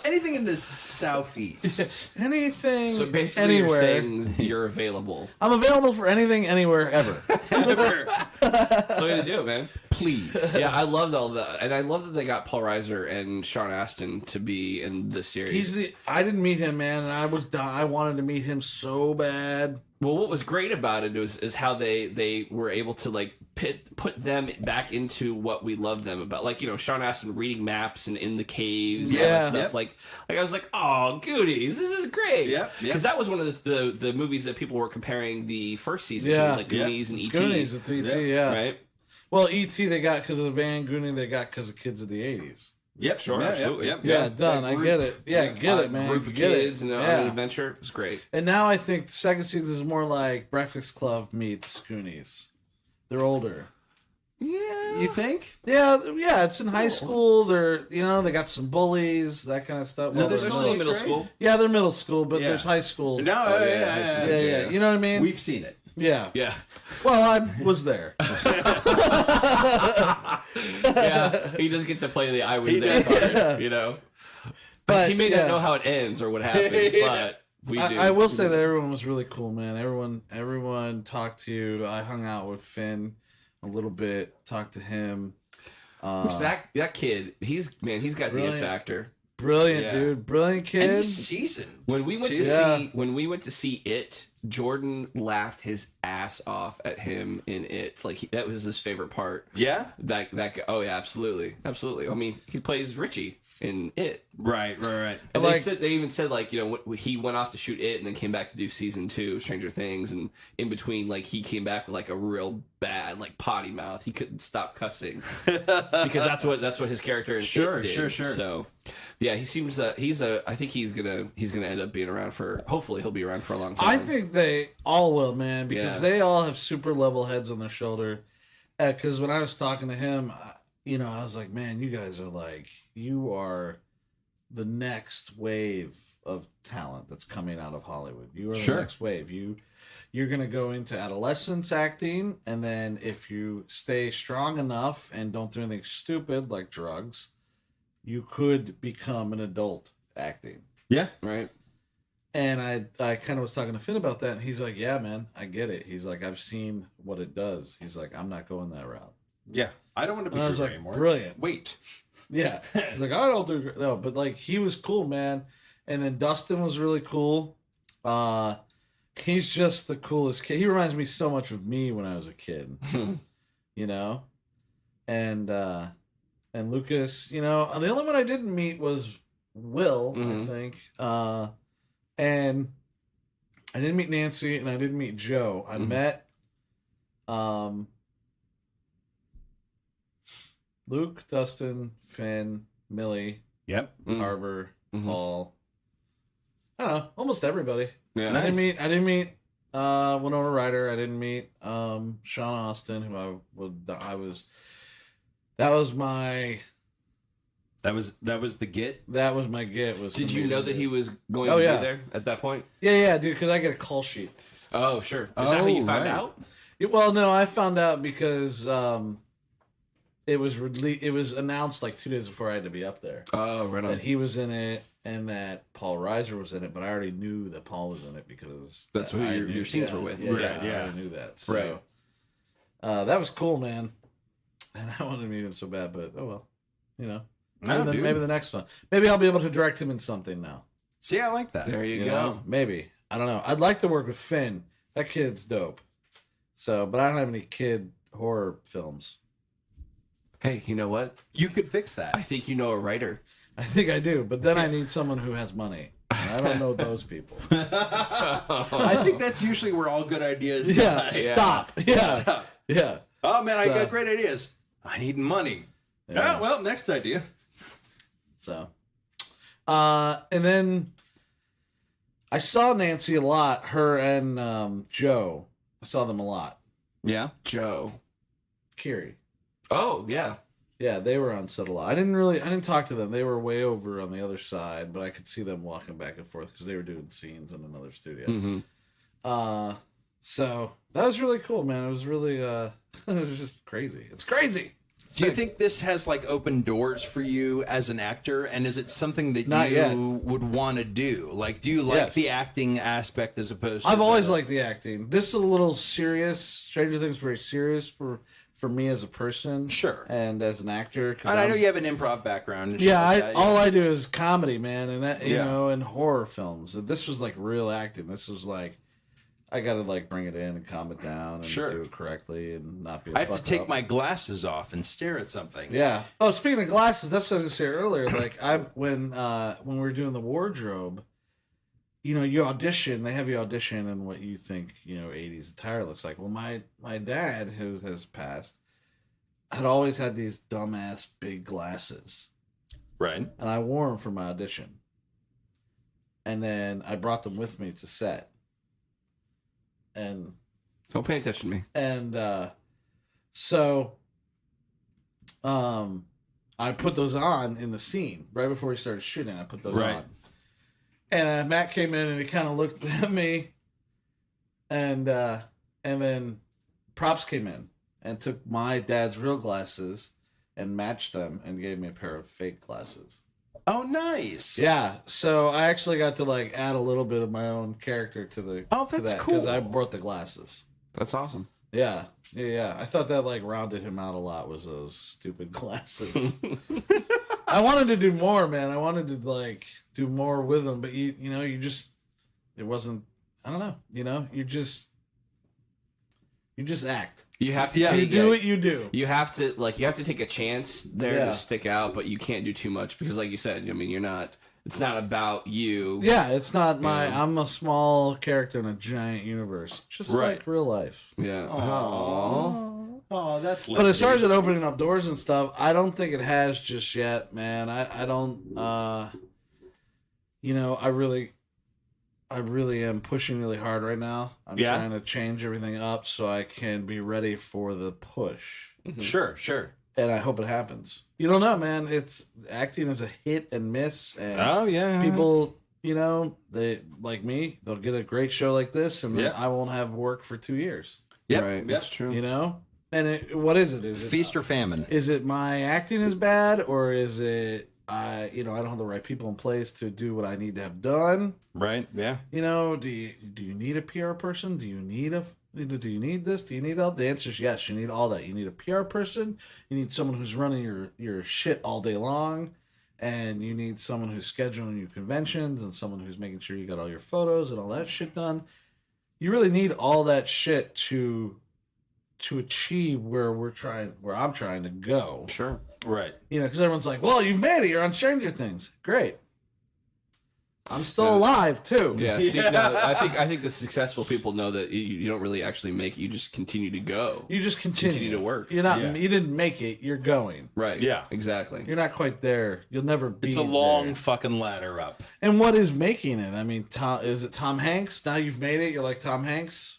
anything in the southeast. Anything, So basically, anywhere. you're saying you're available. I'm available for anything, anywhere, ever. That's the way to do it, man. Please. Yeah, I loved all that, and I love that they got Paul Reiser and Sean Astin to be in the series. I didn't meet him, man, and I wanted to meet him so bad. Well, what was great about it is how they were able to like put them back into what we love them about, like you know Sean Astin reading maps and in the caves, and all that stuff. Like I was like, oh, Goonies, this is great. Because that was one of the movies that people were comparing the first season to, like Goonies and it's E.T. Goonies, it's E.T. Yeah. Right. Well, E.T. they got because of the Van Gooning they got because of Kids of the 80s. Yep, Sure, absolutely. Yeah, done. I get it. Yeah, get it, man. Group of Get kids it. and on Yeah. an adventure. It was great. And now I think the second season is more like Breakfast Club meets Goonies. They're older. Yeah. You think? Yeah, it's in high school. They're, they got some bullies, that kind of stuff. No, Well, there's They're there's still in no middle grade? school. yeah, they're middle school, but Yeah. there's high school. No, Oh, yeah, yeah. Yeah. You know what I mean? We've seen it. Yeah. Yeah. Well, I was there. Yeah. He doesn't get to play the I was He there does. card, But he may yeah. not know how it ends or what happens, but we do. I will say that everyone was really cool, man. Everyone talked to you. I hung out with Finn a little bit, talked to him. Which that kid, he's got the Brilliant. it factor. Brilliant, Yeah. dude. Brilliant And kid. this season. When we went to see it, Jordan laughed his ass off at him in it. Like that was his favorite part. Yeah? That guy. Oh yeah, absolutely. I mean, he plays Richie in it. Right. And Like- they even said he went off to shoot it and then came back to do season 2 of Stranger Things, and in between he came back with a real bad potty mouth. He couldn't stop cussing because that's what his character in Sure, it did. sure. So yeah, he seems I think he's gonna end up being around for, hopefully he'll be around for a long time. I think they all will, man, because Yeah. they all have super level heads on their shoulder. Because when I was talking to him, I was like, man, you guys are you are the next wave of talent that's coming out of Hollywood. You are the Sure. next wave. You're going to go into adolescence acting, and then if you stay strong enough and don't do anything stupid like drugs, you could become an adult acting. Yeah. right. And I kind of was talking to Finn about that, and he's like, yeah, man, I get it. He's like, I've seen what it does. He's like, I'm not going that route. Yeah. I don't want to be And I was Drew like, anymore. brilliant. Wait. Yeah. He's like, I don't do no, but he was cool, man. And then Dustin was really cool. He's just the coolest kid. He reminds me so much of me when I was a kid. And Lucas, the only one I didn't meet was Will, I think. And I didn't meet Nancy and I didn't meet Joe. I met Luke, Dustin, Finn, Millie, Yep. Harbor, Mhm. Paul. I don't know, almost everybody. Yeah. I didn't meet Winona Ryder. I didn't meet Sean Austin, who that was my get. Was Did you know that he was going Oh, to yeah. be there at that point? Yeah, dude, because I get a call sheet. Oh, sure. Is that how you found right. out? Well, no, I found out because it was announced 2 days before I had to be up there. Oh, right on. That he was in it and that Paul Reiser was in it, but I already knew that Paul was in it because That's who I your knew- scenes yeah, were with. Yeah, Right, I yeah. already knew that. So, Right. that was cool, man. And I wanted to meet him so bad, but oh well, No, maybe the next one. Maybe I'll be able to direct him in something now. See, I like that. There you You go. know, maybe I don't know. I'd like to work with Finn. That kid's dope. So, but I don't have any kid horror films. Hey, you know what? You could fix I that. think you know a writer. I think I do, but then I need someone who has money. And I don't know those people. I think that's usually where all good ideas Yeah, die. stop. Yeah, Stop. yeah. Oh man, I So- got great ideas. I need money. Yeah. Ah, well, next idea. So, and then I saw Nancy a lot. Her and Joe. I saw them a lot. Yeah. Joe. Kiri. Oh, yeah. Yeah, they were on set a lot. I didn't talk to them. They were way over on the other side, but I could see them walking back and forth because they were doing scenes in another studio. Mm-hmm. So that was really cool, man. It was really, it was just crazy. It's crazy. Do you think this has opened doors for you as an actor, and is it something that Not you yet. would want to do? Do you like Yes. the acting aspect as opposed to I've always the- liked the acting. This is a little serious. Stranger Things is very serious for me as a person. Sure. And as an actor. 'cause And I know I'm- you have an improv background. And shit Yeah, like that, all I do is comedy, man, and that Yeah. and horror films. This was real acting. This was I gotta bring it in and calm it down and Sure. do it correctly and not be. I have to take up. my glasses off and stare at something. Yeah. Oh, speaking of glasses, that's what I was gonna say earlier. When we were doing the wardrobe, you audition. They have you audition and what you think 80s attire looks like. Well, my dad, who has passed, had always had these dumbass big glasses. Right. and I wore them for my audition. And then I brought them with me to set. And Don't pay attention to me. And so I put those on in the scene right before we started shooting. I put those on. And Matt came in and he kind of looked at me. And then Props came in and took my dad's real glasses and matched them and gave me a pair of fake glasses. Oh, nice. Yeah, so I actually got to like add a little bit of my own character to the. Oh, that's cool. Because I brought the glasses. That's awesome. Yeah. I thought that like rounded him out a lot. Was those stupid glasses? I wanted to do more, man. I wanted to like do more with them, but you just it wasn't. I don't know. You just act. You have to. You do what you do. You have to take a chance there to stick out, but you can't do too much because, like you said, I mean, you're not. It's not about you. Yeah, it's not my. I'm a small character in a giant universe, just like real life. Yeah. Oh, that's. But as far as it opening up doors and stuff, I don't think it has just yet, man. I don't. I really am pushing really hard right now. I'm trying to change everything up so I can be ready for the push. Mm-hmm. Sure. And I hope it happens. You don't know, man. It's acting is a hit and miss. And people, they like me. They'll get a great show like this, and then I won't have work for 2 years. Yeah, right. That's true. And what is it? Is it feast or famine? Is it my acting is bad, or is it I don't have the right people in place to do what I need to have done? Right. Yeah. Do you need a PR person? Do you need this? Do you need all? The answer is yes. You need all that. You need a PR person. You need someone who's running your shit all day long, and you need someone who's scheduling your conventions, and someone who's making sure you got all your photos and all that shit done. You really need all that shit to achieve where I'm trying to go. Sure. Right. Because everyone's like, well, you've made it. You're on Stranger Things. Great. I'm still alive too. Yeah. See, no, I think the successful people know that you don't really actually make it. You just continue to go. You just continue to work. You're not. You didn't make it. You're going. Right. Yeah. Exactly. You're not quite there. You'll never be. It's a long there. fucking ladder up. And what is making it? I mean, is it Tom Hanks? Now you've made it. You're like Tom Hanks.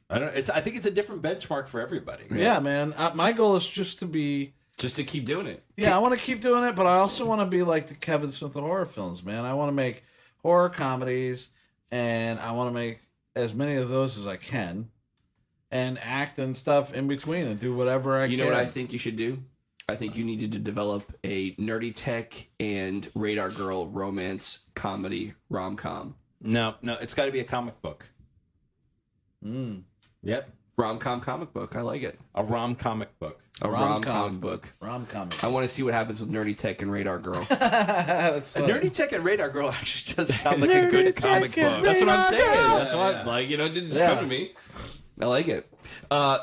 I think it's a different benchmark for everybody. Yeah, man. My goal is just to keep doing it. Yeah, I want to keep doing it, but I also want to be like the Kevin Smith of horror films, man. I want to make horror comedies, and I want to make as many of those as I can, and act and stuff in between, and do whatever I can. You know what I think you should do? I think you needed to develop a Nerdy Tech and Radar Girl romance comedy rom-com. No, it's got to be a comic book. Yep. Rom-com comic book. I like it. A rom-comic book. A rom-com book. Rom-com. I want to see what happens with Nerdy Tech and Radar Girl. That's funny. Nerdy Tech and Radar Girl actually does sound like a good comic book. That's what I'm saying. That's why, it didn't just come to me. I like it.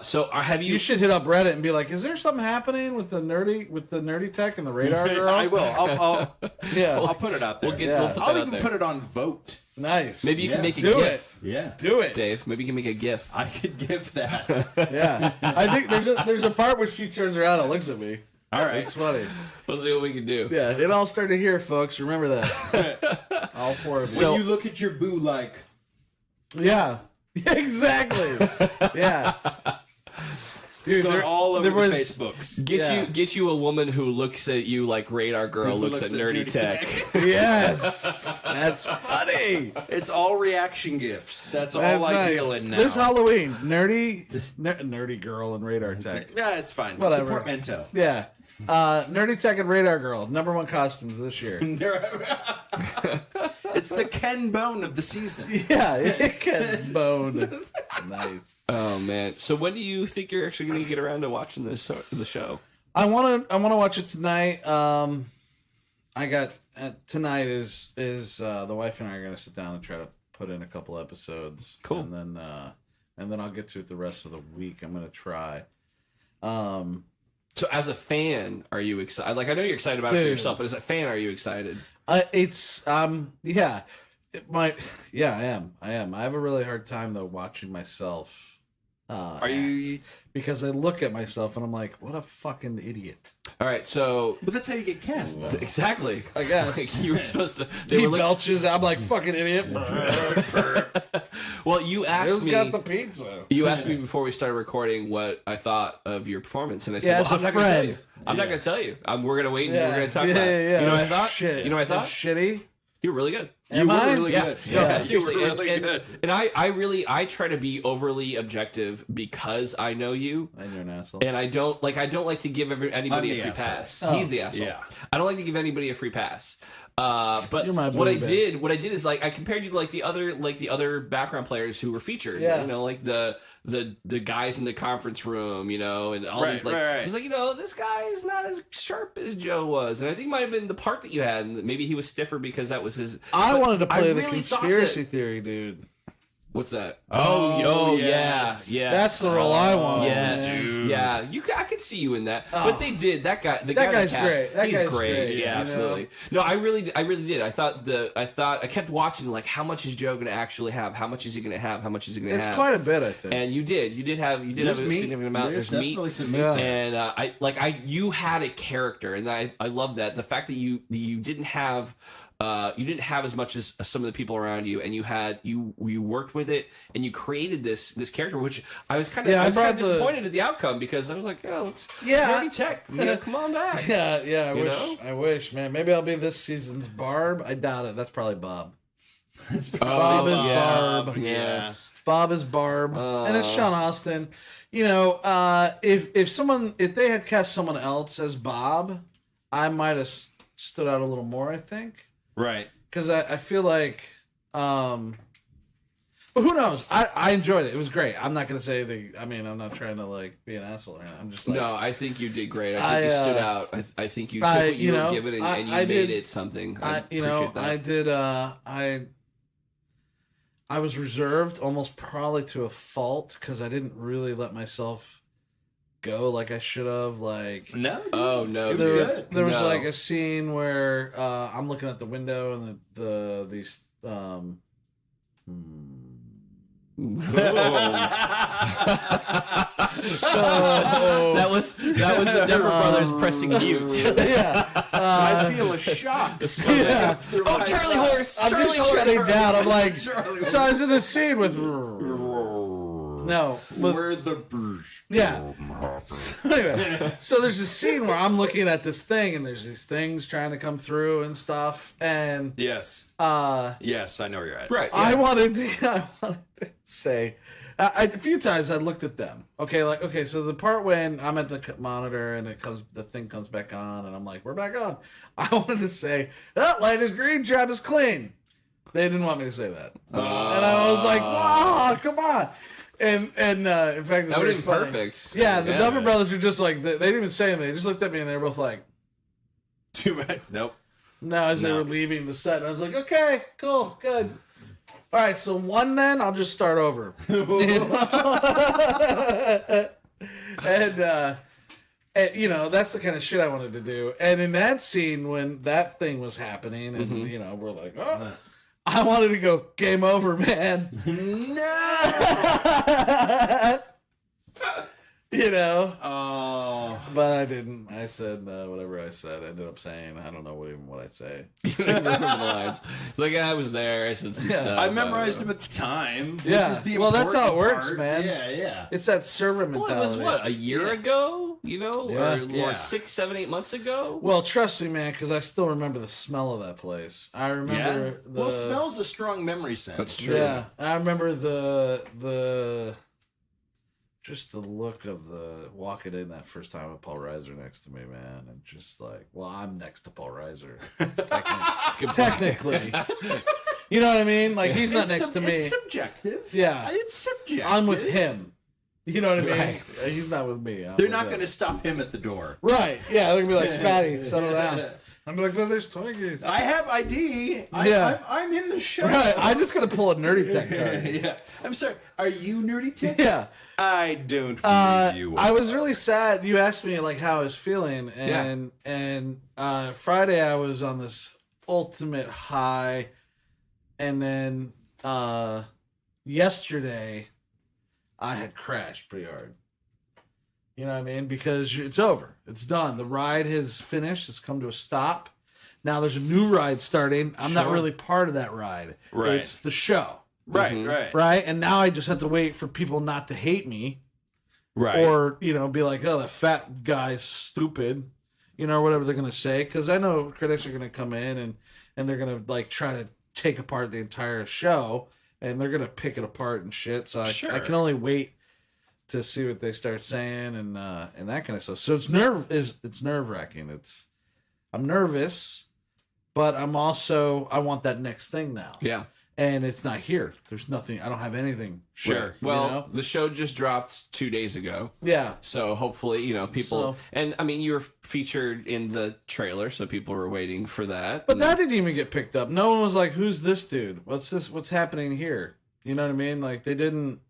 So have you? You should hit up Reddit and be like, "Is there something happening with the Nerdy Tech and the Radar Girl?" I will. I'll put it out there. I'll even put it on Vote. Nice. Maybe you can make a do GIF. Yeah, do it, Dave. Maybe you can make a GIF. I could GIF that. Yeah, I think there's a part where she turns around and looks at me. All right, it's funny. We'll see what we can do. Yeah, it all started here, folks. Remember that. All four of you. When you look at your boo like. Yeah. Exactly. Yeah. Dude, it's all over the Facebooks. Get you a woman who looks at you like Radar Girl looks at Nerdy Tech. Yes, that's funny. It's all reaction gifs. That's all I feel in now. This Halloween, Nerdy Girl and Radar Tech. Yeah, it's fine. Whatever. It's a portmanteau. Yeah. Nerdy Tech and Radar Girl, #1 costumes this year. It's the Ken Bone of the season. Yeah, Ken Bone. Nice. Oh man! So when do you think you're actually going to get around to watching the show? I want to watch it tonight. Tonight is the wife and I are going to sit down and try to put in a couple episodes. Cool. And then I'll get to it the rest of the week. I'm going to try. So as a fan, are you excited? Like, I know you're excited about it for yourself, but as a fan, are you excited? I am. I am. I have a really hard time though watching myself Are you? Because I look at myself and I'm like, what a fucking idiot. All right, so But that's how you get cast, though. exactly. I guess. Like, you were supposed to. He belches. I'm like, fucking idiot. Well, you asked Who's me. got the pizza? You asked me before we started recording what I thought of your performance, and I said, Yeah, well, as I'm a not going to tell friend. you. I'm not going to tell you. We're going to wait and we're going to talk yeah, about it. yeah. You know what I thought? Shit. You know what I thought? Shitty. You were really good. Am I? Really good. Yeah, You seriously. were really good. And I try to be overly objective because I know you. And you're an asshole. And I don't like to give anybody I'm a the free asshole. pass. Oh. He's the asshole. Yeah. I don't like to give anybody a free pass. But You're my what I blue bag. did is like I compared you to like the other background players who were featured. Yeah. You know, like the guys in the conference room, you know, and all these like right. I was like, you know, this guy is not as sharp as Joe was. And I think it might have been the part that you had, and maybe he was stiffer because that was his I but wanted to play the really thought conspiracy that- theory, dude. What's that? Oh, yeah, yes. yeah. That's the role I want. Yes, man. yeah. I could see you in that, but they did. That guy, the guy guy's that cast, great. That he's guy's great. great, Yeah, you absolutely. No, I really did. I kept watching like, how much is Joe going to actually have? How much is he going to have? How much is he going to It's have? quite a bit, I think. And you did have a There's meat. significant amount. There's There's meat. definitely some meat Yeah. there. And you had a character, and I love that. The fact that you didn't have as much as some of the people around you, and you worked with it, and you created this character, which I was kind of disappointed at the outcome, because I was like, oh, it's Nerdy Tech, come on back. Yeah, know? I wish, man. Maybe I'll be this season's Barb. I doubt it. That's probably Bob. It's Bob is yeah. Barb. Yeah. Bob is Barb, and it's Sean Austin. You know, if they had cast someone else as Bob, I might have stood out a little more, I think. Right. Because I feel like, but who knows? I enjoyed it. It was great. I'm not gonna say I'm not trying to like be an asshole. I'm just like, No, I think you did great. I think you stood out. I think you took I- what you you know, were given and you I made did- it something. I appreciate that. I did. I was reserved, almost probably to a fault, because I didn't really let myself go like I should have. Like, No. Oh no, It was dude. good. there was No. like a scene where I'm looking at the window and these That was the Denver Brothers pressing mute. yeah. I feel a shock. Yeah. Oh, Charlie Horse! I'm Charlie just Horse! shutting down. I'm like, Charlie so I was in this scene with We're the Bruges. yeah. Anyway, so there's this scene where I'm looking at this thing, and there's these things trying to come through and stuff, and Yes. Yes, I know where you're at. Right. I Yeah. wanted to say, a few times I looked at them. Okay, so the part when I'm at the monitor and the thing comes back on, and I'm like, we're back on. I wanted to say, that light is green, job is clean. They didn't want me to say that, and I was like, wow, come on. And in fact, That would have been perfect. Yeah, the Duffer Brothers were just like, they didn't even say anything. They just looked at me and they were both like, Too bad. Nope. no, as they were leaving the set. And I was like, okay, cool, good. All right, so one then, I'll just start over. And you know, that's the kind of shit I wanted to do. And in that scene, when that thing was happening, and you know, we're like, oh, I wanted to go, game over, man. No. You know, Oh. but I didn't. I said whatever I said. I ended up saying, I don't know what I say. You don't even remember the lines. It's like, I was there. I said some stuff. I memorized them at the time. Yeah. Which is the Well, that's how it important works, part. man. Yeah. It's that servant Well, mentality. it was what, a year ago? You know, Yeah. or Yeah. 6, 7, 8 months ago. Well, trust me, man, because I still remember the smell of that place. I Yeah. remember the. Well, smell's a strong memory sense. That's true. Yeah, I remember the just the look of the walking in that first time with Paul Reiser next to me, man, and just like, well, I'm next to Paul Reiser, technically. You know what I mean? Like he's not It's next to me. It's subjective. Yeah. It's subjective. I'm with him. You know what I mean? Right. He's not with me. They're not going to stop him at the door. Right? Yeah, they're gonna be like, "Fatty, settle down." I'm like, "Well, there's Twinkies." I have ID. Yeah. I'm in the show. Right? I'm just gonna pull a nerdy tech card. Yeah. I'm sorry. Are you Nerdy Tech? Yeah. I don't believe you. I was really sad. You asked me like how I was feeling, and Friday I was on this ultimate high, and then yesterday I had crashed pretty hard. You know what I mean? Because it's over. It's done. The ride has finished. It's come to a stop. Now there's a new ride starting. I'm not really part of that ride. Right. It's the show. Right. Right? And now I just have to wait for people not to hate me. Right. Or, be like, oh, that fat guy's stupid. Or whatever they're going to say. Because I know critics are going to come in and they're going to, like, try to take apart the entire show. And they're going to pick it apart and shit. So I can only wait to see what they start saying and that kind of stuff. So it's nerve-wracking. I'm nervous, but I want that next thing now. Yeah. And it's not here. There's nothing. I don't have anything. Sure. Well, the show just dropped 2 days ago. Yeah. So hopefully, people. And I mean, you were featured in the trailer, so people were waiting for that. But that didn't even get picked up. No one was like, "Who's this dude? What's this? What's happening here?" You know what I mean? Like they didn't.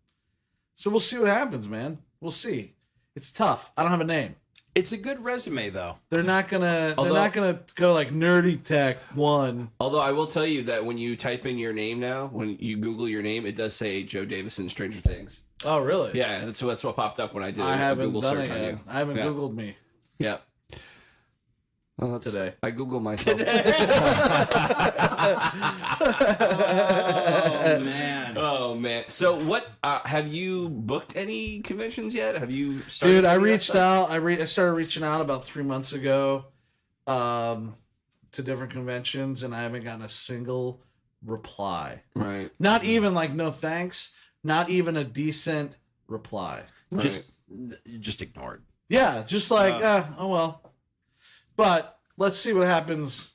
So we'll see what happens, man. We'll see. It's tough. I don't have a name. It's a good resume, though. They're not gonna go like Nerdy Tech 1. Although I will tell you that when you type in your name now, when you Google your name, it does say Joe Davison, Stranger Things. Oh, really? Yeah, that's what popped up when I did I a haven't Google done search it on yet. you. I haven't Googled me. Yeah. Well, today. I Google myself. Oh, man. Oh, man. So what, have you booked any conventions yet? Have you started? Dude, I reached out. I started reaching out about 3 months ago to different conventions, and I haven't gotten a single reply. Right. Not even like no thanks. Not even a decent reply. Just ignore it. Yeah, just like, oh well. But let's see what happens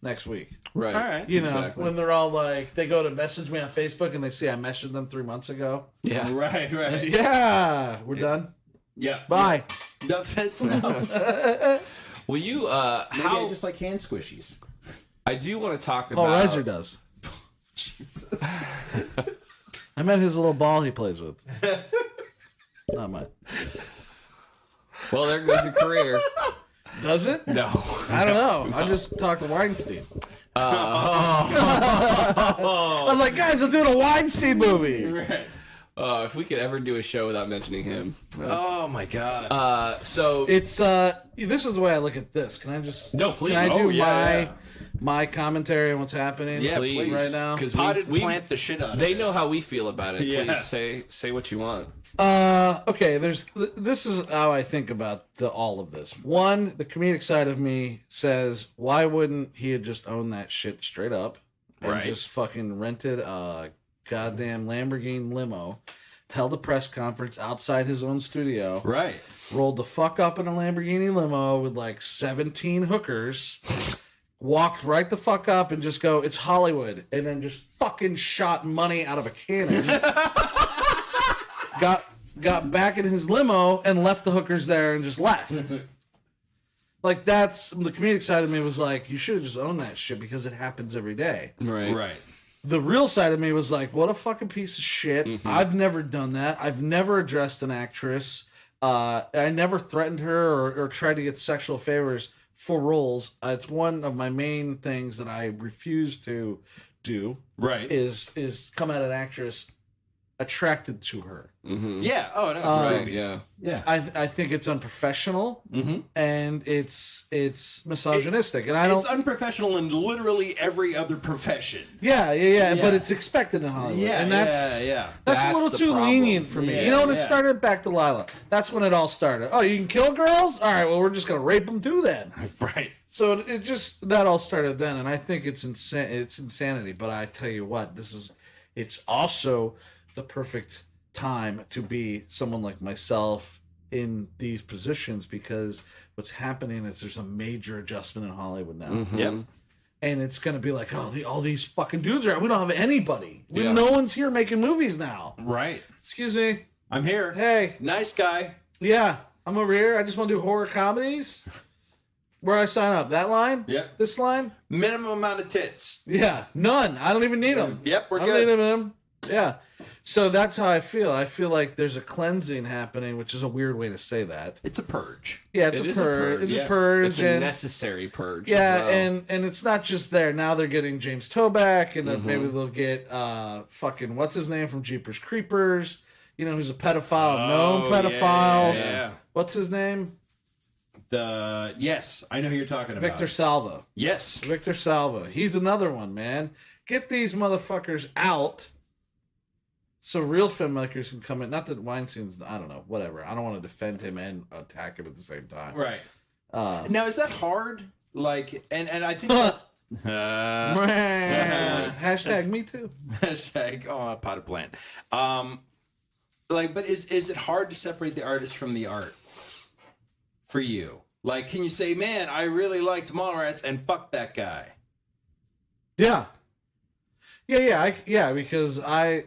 next week. Right. All right. Exactly. When they're all like, they go to message me on Facebook and they see I messaged them 3 months ago. Yeah. Right. Yeah, we're done. Yeah. Bye. No, that's no. Will you, Maybe I just like hand squishies. I do want to talk Paul about... Reiser does. Jesus. I meant his little ball he plays with. Not mine. Well, there goes your career. Does it? No. I don't know. I just talked to Weinstein. I was like, guys, I'm doing a Weinstein movie. Right. If we could ever do a show without mentioning him. Oh my god. So It's this is the way I look at this. Can I just No, please. Can I do Oh, yeah. my commentary on what's happening? Yeah, please. right now. Because Potted plant the shit out of they this. know how we feel about it. Yeah. Please say what you want. Okay, this is how I think about all of this. One, the comedic side of me says, why wouldn't he have just owned that shit straight up and Right. just fucking rented a goddamn Lamborghini limo, held a press conference outside his own studio, Right. rolled the fuck up in a Lamborghini limo with like 17 hookers, walked right the fuck up and just go, it's Hollywood, and then just fucking shot money out of a cannon. Got back in his limo and left the hookers there and just left. Like, that's the comedic side of me was like, you should have just owned that shit because it happens every day. Right. Right. The real side of me was like, what a fucking piece of shit. Mm-hmm. I've never done that. I've never addressed an actress. I never threatened her or tried to get sexual favors for roles. It's one of my main things that I refuse to do. Right. Is come at an actress attracted to her. Mm-hmm. Yeah. Oh no. It's Right. creepy. Yeah. Yeah. I think it's unprofessional Mm-hmm. and it's misogynistic, and I don't. It's unprofessional in literally every other profession. Yeah, Yeah. but it's expected in Hollywood, Yeah. and that's yeah. that's a That's little the too problem. lenient for me. Yeah, You know when it yeah. started? Back to Lila. That's when it all started. Oh, you can kill girls? All right, well we're just gonna rape them too then. Right. So it just that all started then, and I think it's it's insanity. But I tell you what, it's also the perfect time to be someone like myself in these positions because what's happening is there's a major adjustment in Hollywood now. Mm-hmm. Yep. And it's going to be like, oh, all these fucking dudes are out. We don't have anybody. Yeah. No one's here making movies now. Right. Excuse me. I'm here. Hey, Nice guy. yeah, I'm over here. I just want to do horror comedies. Where I sign up? That line? Yep. This line? Minimum amount of tits. Yeah, none. I don't even need them. Yep, we're I don't good. need them. Yeah. So that's how I feel. I feel like there's a cleansing happening, which is a weird way to say that. It's a purge. Yeah, it's It a is a purge. purge, It's yeah. a purge. It's a and necessary purge. yeah, as well. and it's not just there. Now they're getting James Toback, and then Mm-hmm. maybe they'll get fucking what's his name from Jeepers Creepers. who's a pedophile, known pedophile. Yeah. What's his name? Yes, I know who you're talking about. Victor Salva. Yes. Victor Salva. He's another one, man. Get these motherfuckers out so real filmmakers can come in. Not that Weinstein's, I don't know, whatever. I don't want to defend him and attack him at the same time. Right. Now, is that hard? Like, and I think that... Hashtag me too. Hashtag potted plant. But is it hard to separate the artist from the art for you? Like, can you say, man, I really liked Mallrats and fuck that guy? Yeah. Because I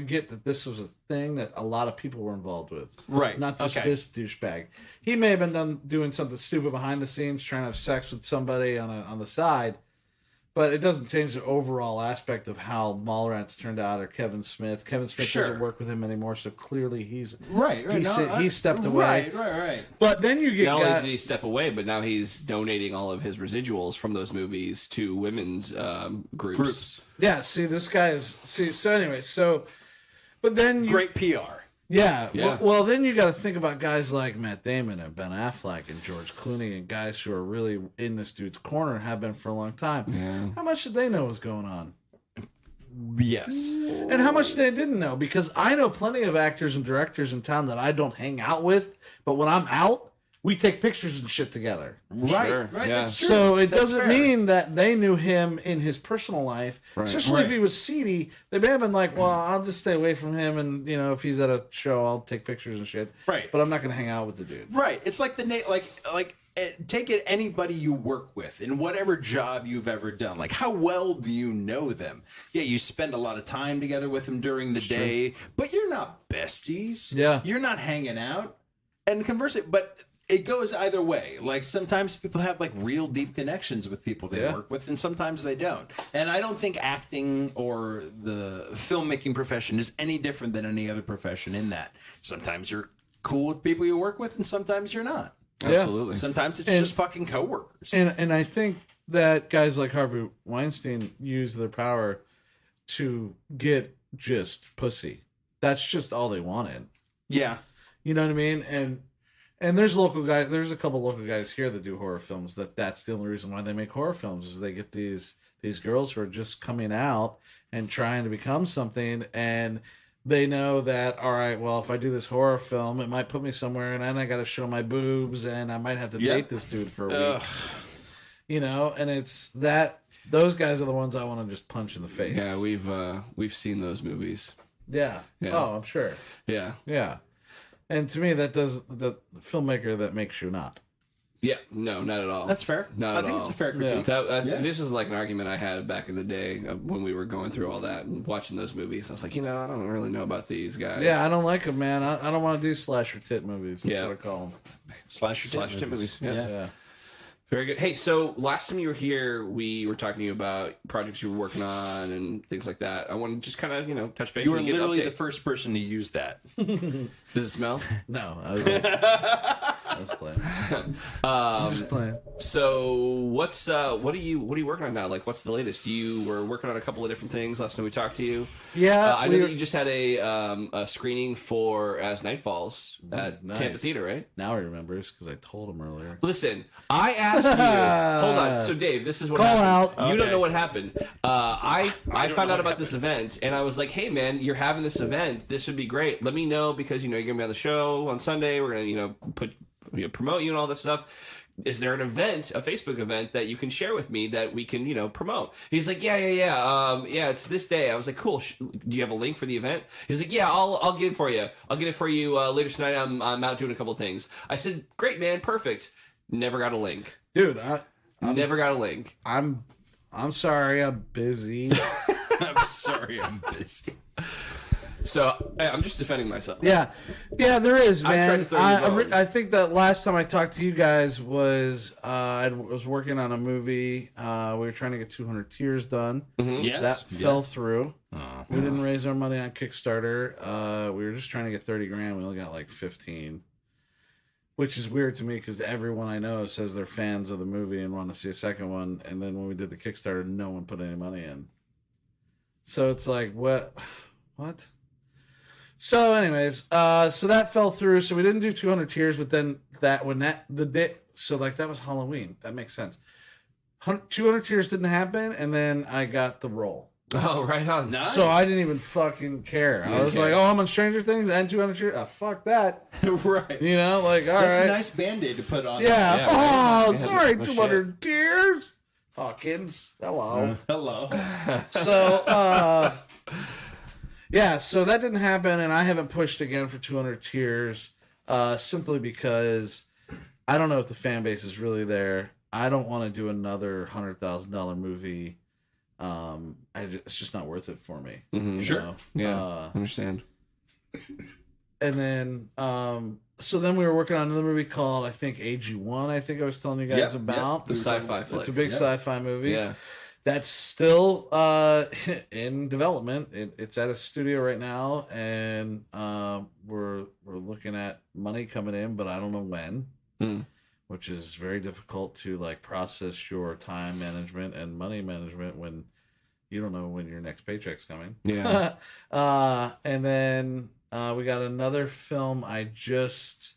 get that this was a thing that a lot of people were involved with. Right. Not just this douchebag. He may have been doing something stupid behind the scenes, trying to have sex with somebody on the side, but it doesn't change the overall aspect of how Mallrats turned out, or Kevin Smith. Kevin Smith doesn't work with him anymore, so clearly he's he stepped away. Right. But then you get not only did he step away, but now he's donating all of his residuals from those movies to women's groups. Yeah, see, this guy is so anyway, but then great PR. Yeah. Well, then you got to think about guys like Matt Damon and Ben Affleck and George Clooney and guys who are really in this dude's corner, have been for a long time. Yeah. How much did they know was going on? Yes. And how much they didn't know? Because I know plenty of actors and directors in town that I don't hang out with, but when I'm out, we take pictures and shit together. Right. Sure. Right. Yeah. That's true. So it That's doesn't fair. mean that they knew him in his personal life. Right. Especially if he was seedy, they may have been like, well, I'll just stay away from him, and if he's at a show, I'll take pictures and shit. Right. But I'm not gonna hang out with the dude. Right. It's like take it anybody you work with in whatever job you've ever done. Like, how well do you know them? Yeah, you spend a lot of time together with them during the day, but you're not besties. Yeah. You're not hanging out. And conversely, but it goes either way. Like, sometimes people have like real deep connections with people they work with, and sometimes they don't. And I don't think acting or the filmmaking profession is any different than any other profession in that. Sometimes you're cool with people you work with, and sometimes you're not. Absolutely. Sometimes it's just fucking coworkers. And I think that guys like Harvey Weinstein use their power to get just pussy. That's just all they wanted. Yeah. You know what I mean? And there's local guys. There's a couple local guys here that do horror films. That's the only reason why they make horror films, is they get these girls who are just coming out and trying to become something, and they know that, all right, well, if I do this horror film, it might put me somewhere, and then I got to show my boobs, and I might have to date this dude for a week. And it's that those guys are the ones I want to just punch in the face. Yeah, we've seen those movies. Yeah. Oh, I'm sure. Yeah. Yeah. And to me, that does the filmmaker that makes you not. Yeah, no, not at all. That's fair. Not I at think all. it's a fair critique. This is like an argument I had back in the day when we were going through all that and watching those movies. I was like, I don't really know about these guys. Yeah, I don't like them, man. I don't want to do slasher tit movies. That's what I call them. Slasher tit movies. Yeah. Very good. Hey, so last time you were here, we were talking to you about projects you were working on and things like that. I want to just kind of, touch base. You were and get an literally update. the first person to use that. Does it smell? No, I was playing. I'm just playing. So what are you working on now? Like, what's the latest? You were working on a couple of different things last time we talked to you. Yeah, I know that you just had a screening for As Night Falls at Tampa Theater, right? Now he remembers because I told him earlier. Listen, I asked you. Hold on. So Dave, this is what Call happened. out. You don't Okay. know what happened. I found out about happened. this event, and I was like, "Hey, man, you're having this event. This would be great. Let me know because you're gonna be on the show on Sunday. We're gonna promote you and all this stuff. Is there an event, a Facebook event that you can share with me that we can promote?" He's like, yeah. It's this day. I was like, cool. Do you have a link for the event? He's like, yeah, I'll get it for you. I'll get it for you later tonight. I'm out doing a couple of things. I said, great, man, perfect. Never got a link. Dude, Never got a link. I'm sorry, I'm busy. I'm sorry, I'm busy. So I'm just defending myself. Yeah, there is, I tried man. to throw you a bone. I think that last time I talked to you guys was I was working on a movie. We were trying to get 200 Tears done. Yes. That fell through. We didn't raise our money on Kickstarter. We were just trying to get 30 grand. We only got like 15. Which is weird to me because everyone I know says they're fans of the movie and want to see a second one. And then when we did the Kickstarter, no one put any money in. So it's like, what? So, anyways, so that fell through. So we didn't do 200 Tears, but then that was Halloween. That makes sense. 200 Tears didn't happen, and then I got the role. Oh, right on. Nice. So I didn't even fucking care. I was like, oh, I'm on Stranger Things and 200 Tears. Oh, fuck that. Right. You know, like, all right. That's a nice Band-Aid to put on. Yeah. Yeah, Oh, right. sorry, No 200 Tears. Hawkins. Hello. Hello. So, yeah, so that didn't happen, and I haven't pushed again for 200 Tears, simply because I don't know if the fan base is really there. I don't want to do another $100,000 movie. It's just not worth it for me. Mm-hmm. Sure. know? Yeah, understand. And then, so then we were working on another movie called, I think, AG1, I think I was telling you guys about. The sci-fi flick. It's a big sci-fi movie. Yeah. That's still in development. It's at a studio right now, and we're looking at money coming in, but I don't know when, which is very difficult to like process your time management and money management when you don't know when your next paycheck's coming. Yeah. And then we got another film. I just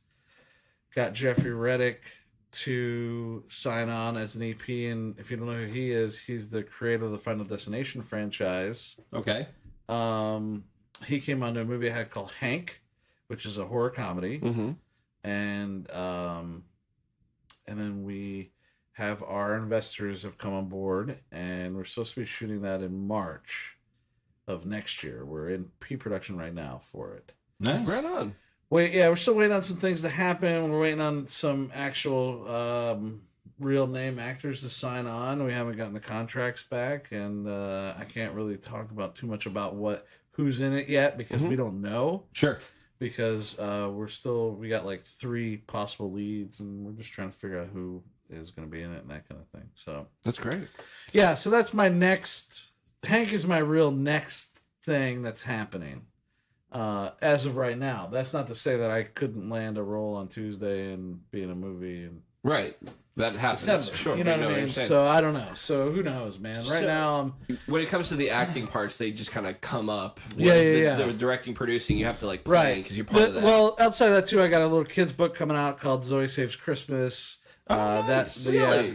got Jeffrey Reddick to sign on as an EP, and if you don't know who he is, he's the creator of the Final Destination franchise. Okay. He came onto a movie I had called Hank, which is a horror comedy, Mm-hmm. and then we have our investors have come on board, and we're supposed to be shooting that in March of next year. We're in pre-production right now for it. Nice. Right on. We're still waiting on some things to happen. We're waiting on some actual real name actors to sign on. We haven't gotten the contracts back, and I can't really talk about too much about who's in it yet because we don't know. Sure. Because we got like 3 possible leads, and we're just trying to figure out who is going to be in it and that kind of thing. So That's great. yeah, so that's my next. Hank is my real next thing that's happening. As of right now, that's not to say that I couldn't land a role on Tuesday and be in a movie and Right. That happens. December. Sure. You know I what I mean? understand. So I don't know. So who knows, man? Right So- now, When it comes to the acting parts, they just kind of come up. Yeah, Whereas yeah. The directing, producing, you have to like right? plan because you're part of that. Well, outside of that too, I got a little kids book coming out called Zoe Saves Christmas. nice.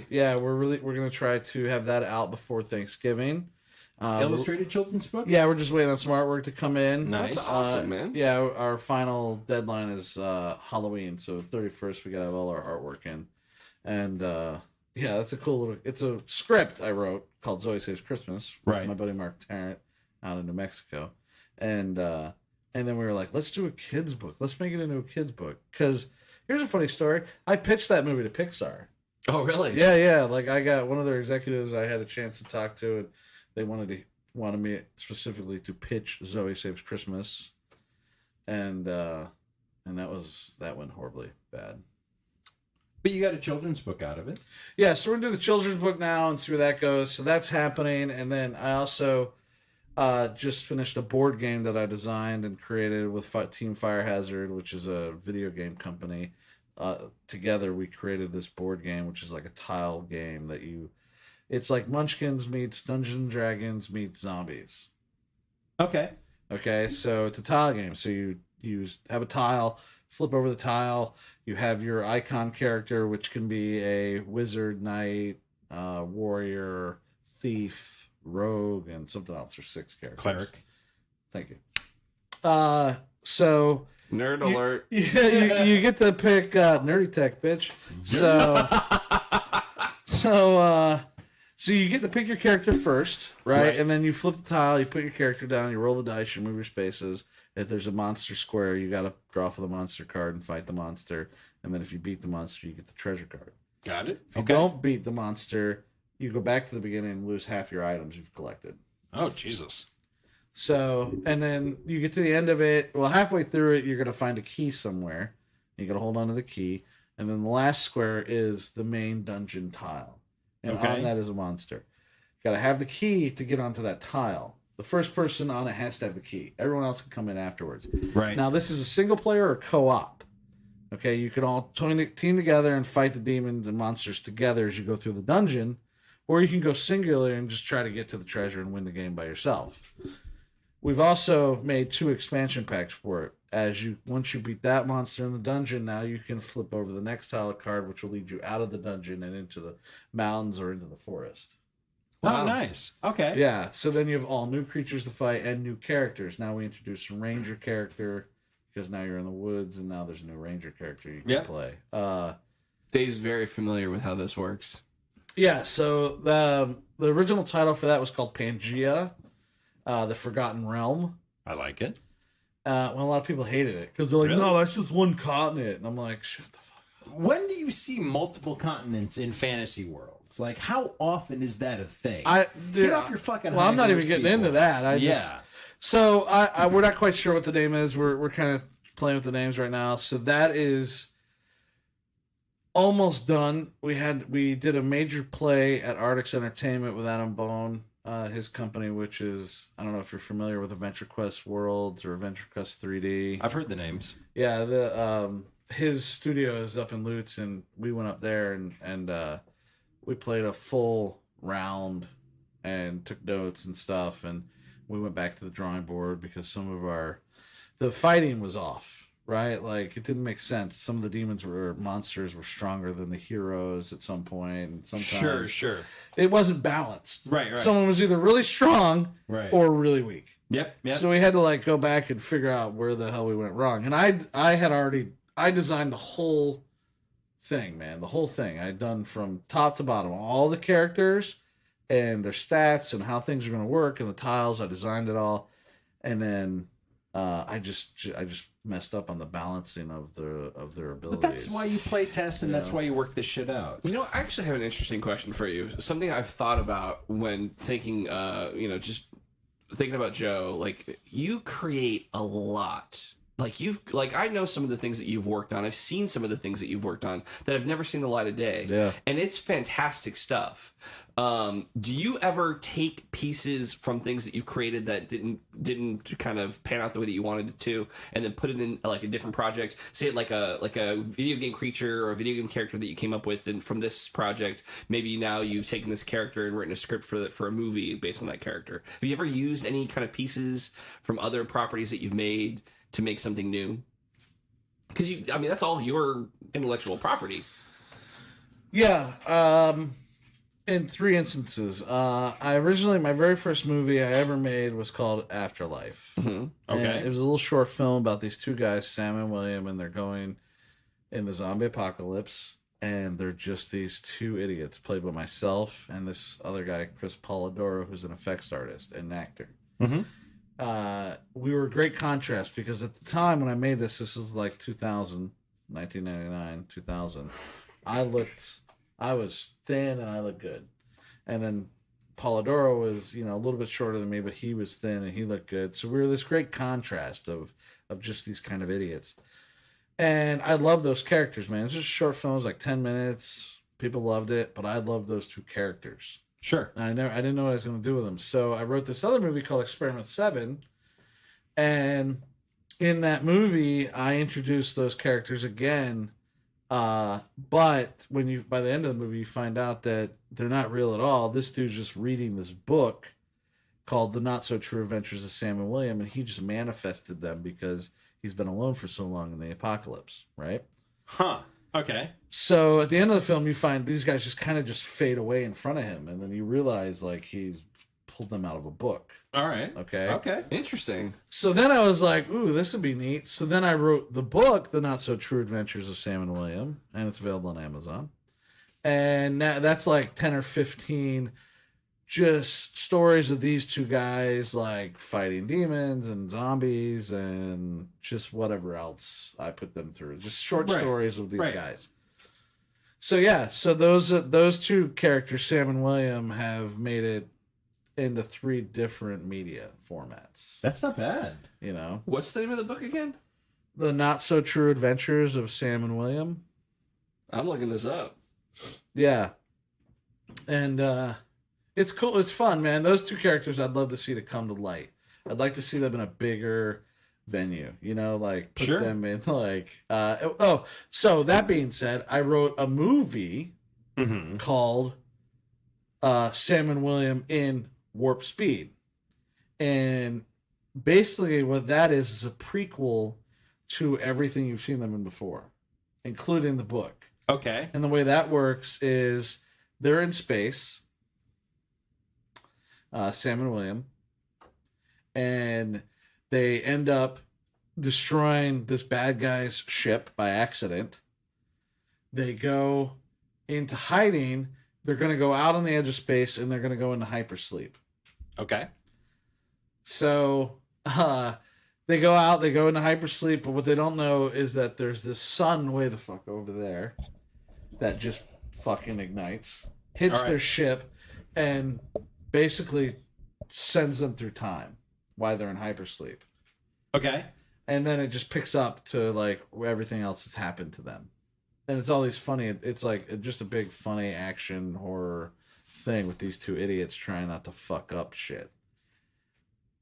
Yeah, we're gonna try to have that out before Thanksgiving. Illustrated children's book? Yeah, we're just waiting on some artwork to come in. Nice. That's awesome, man. Yeah, our final deadline is Halloween, so 31st we gotta have all our artwork in, and yeah, that's a cool little. It's a script I wrote called Zoe Saves Christmas. With Right. my buddy Mark Tarrant out in New Mexico, and then we were like, let's do a kids book. Let's make it into a kids book. Because here's a funny story. I pitched that movie to Pixar. Oh, really? Yeah. Like I got one of their executives I had a chance to talk to, and they wanted me specifically to pitch Zoe Saves Christmas, and that went horribly bad. But you got a children's book out of it. Yeah, so we're gonna do the children's book now and see where that goes. So that's happening, and then I also just finished a board game that I designed and created with Team Fire Hazard, which is a video game company. Together, we created this board game, which is like a tile game that it's like Munchkins meets Dungeons and Dragons meets zombies. Okay. Okay, so it's a tile game. So you have a tile, flip over the tile. You have your icon character, which can be a wizard, knight, warrior, thief, rogue, and something else. There's 6 characters. Cleric. Thank you. So Nerd alert. you get to pick nerdy tech, bitch. So you get to pick your character first, right? And then you flip the tile, you put your character down, you roll the dice, you move your spaces. If there's a monster square, you got to draw for the monster card and fight the monster. And then if you beat the monster, you get the treasure card. Got it. If you don't beat the monster, you go back to the beginning and lose half your items you've collected. Oh, Jesus. So, and then you get to the end of it. Well, halfway through it, you're going to find a key somewhere. You got to hold on to the key. And then the last square is the main dungeon tile. And on that is a monster. You got to have the key to get onto that tile. The first person on it has to have the key. Everyone else can come in afterwards. Right. Now, this is a single player or co-op. Okay, you can all team together and fight the demons and monsters together as you go through the dungeon. Or you can go singular and just try to get to the treasure and win the game by yourself. we've also made 2 expansion packs for it. Once you beat that monster in the dungeon, now you can flip over the next tile of card, which will lead you out of the dungeon and into the mountains or into the forest. Oh, Wow. nice. Okay. Yeah, so then you have all new creatures to fight and new characters. Now we introduced a ranger character because now you're in the woods, and now there's a new ranger character you can play. Dave's very familiar with how this works. Yeah, so the original title for that was called Pangea, the Forgotten Realm. I like it. Well, a lot of people hated it because they're like, Really? no, that's just one continent. And I'm like, shut the fuck up. When do you see multiple continents in fantasy worlds? Like, how often is that a thing? Dude, Get off your fucking Well, high I'm not even horse, getting people. into that. Yeah. So we're not quite sure what the name is. We're kind of playing with the names right now. So that is almost done. We did a major play at Artix Entertainment with Adam Bone, his company, which is, I don't know if you're familiar with Adventure Quest Worlds or Adventure Quest 3D. I've heard the names. Yeah, his studio is up in Lutz, and we went up there and we played a full round and took notes and stuff, and we went back to the drawing board because some of the fighting was off, right? Like, it didn't make sense. Some of the monsters were stronger than the heroes at some point, and sometimes Sure. it wasn't balanced. Right. Someone was either really strong or really weak. Yep. So we had to like go back and figure out where the hell we went wrong. And I designed the whole thing, man. The whole thing. I'd done from top to bottom, all the characters and their stats and how things are going to work and the tiles. I designed it all, and then I just messed up on the balancing of their abilities. But that's why you play test, and that's why you work this shit out. You know, I actually have an interesting question for you. Something I've thought about when thinking, just thinking about Joe. Like, you create a lot. Like I know some of the things that you've worked on. I've seen some of the things that you've worked on that have never seen the light of day. Yeah. And it's fantastic stuff. Do you ever take pieces from things that you've created that didn't kind of pan out the way that you wanted it to, and then put it in like a different project? Say it like a video game creature or a video game character that you came up with, and from this project, maybe now you've taken this character and written a script for a movie based on that character. Have you ever used any kind of pieces from other properties that you've made to make something new? Because that's all your intellectual property. Yeah. In 3 instances. My very first movie I ever made was called Afterlife. Mm-hmm. Okay. And it was a little short film about these 2 guys, Sam and William, and they're going in the zombie apocalypse, and they're just these 2 idiots played by myself and this other guy, Chris Polidoro, who's an effects artist and an actor. Mm-hmm. We were a great contrast because at the time when I made this is like 1999, 2000. I was thin and I looked good. And then Polidoro was, a little bit shorter than me, but he was thin and he looked good. So we were this great contrast of just these kind of idiots. And I love those characters, man. It's just short films, like 10 minutes. People loved it, but I loved those 2 characters. Sure. And I didn't know what I was going to do with them. So I wrote this other movie called Experiment 7. And in that movie, I introduced those characters again. But by the end of the movie, you find out that they're not real at all. This dude's just reading this book called The Not So True Adventures of Sam and William, and he just manifested them because he's been alone for so long in the apocalypse, right? Huh. Okay. So at the end of the film, you find these guys just kind of just fade away in front of him, and then you realize like he's pulled them out of a book. All right. Okay. Interesting. So then I was like, ooh, this would be neat. So then I wrote the book, The Not So True Adventures of Sam and William, and it's available on Amazon. And now that's like 10 or 15 just stories of these 2 guys like fighting demons and zombies and just whatever else I put them through. Just short stories of these guys. So yeah, so those 2 characters, Sam and William, have made it into 3 different media formats. That's not bad. What's the name of the book again? The Not So True Adventures of Sam and William. I'm looking this up. Yeah. And it's cool. It's fun, man. Those 2 characters I'd love to see to come to light. I'd like to see them in a bigger venue, like put them in like so that being said, I wrote a movie called Sam and William in Warp Speed. And basically what that is a prequel to everything you've seen them in before, including the book. Okay. And the way that works is they're in space, Sam and William, and they end up destroying this bad guy's ship by accident. They go into hiding. They're going to go out on the edge of space, and they're going to go into hypersleep. Okay. So they go out, they go into hypersleep, but what they don't know is that there's this sun way the fuck over there that just fucking ignites, hits their ship, and basically sends them through time while they're in hypersleep. Okay. And then it just picks up to like everything else that's happened to them. And it's all these funny, it's like just a big funny action horror thing with these two idiots trying not to fuck up shit.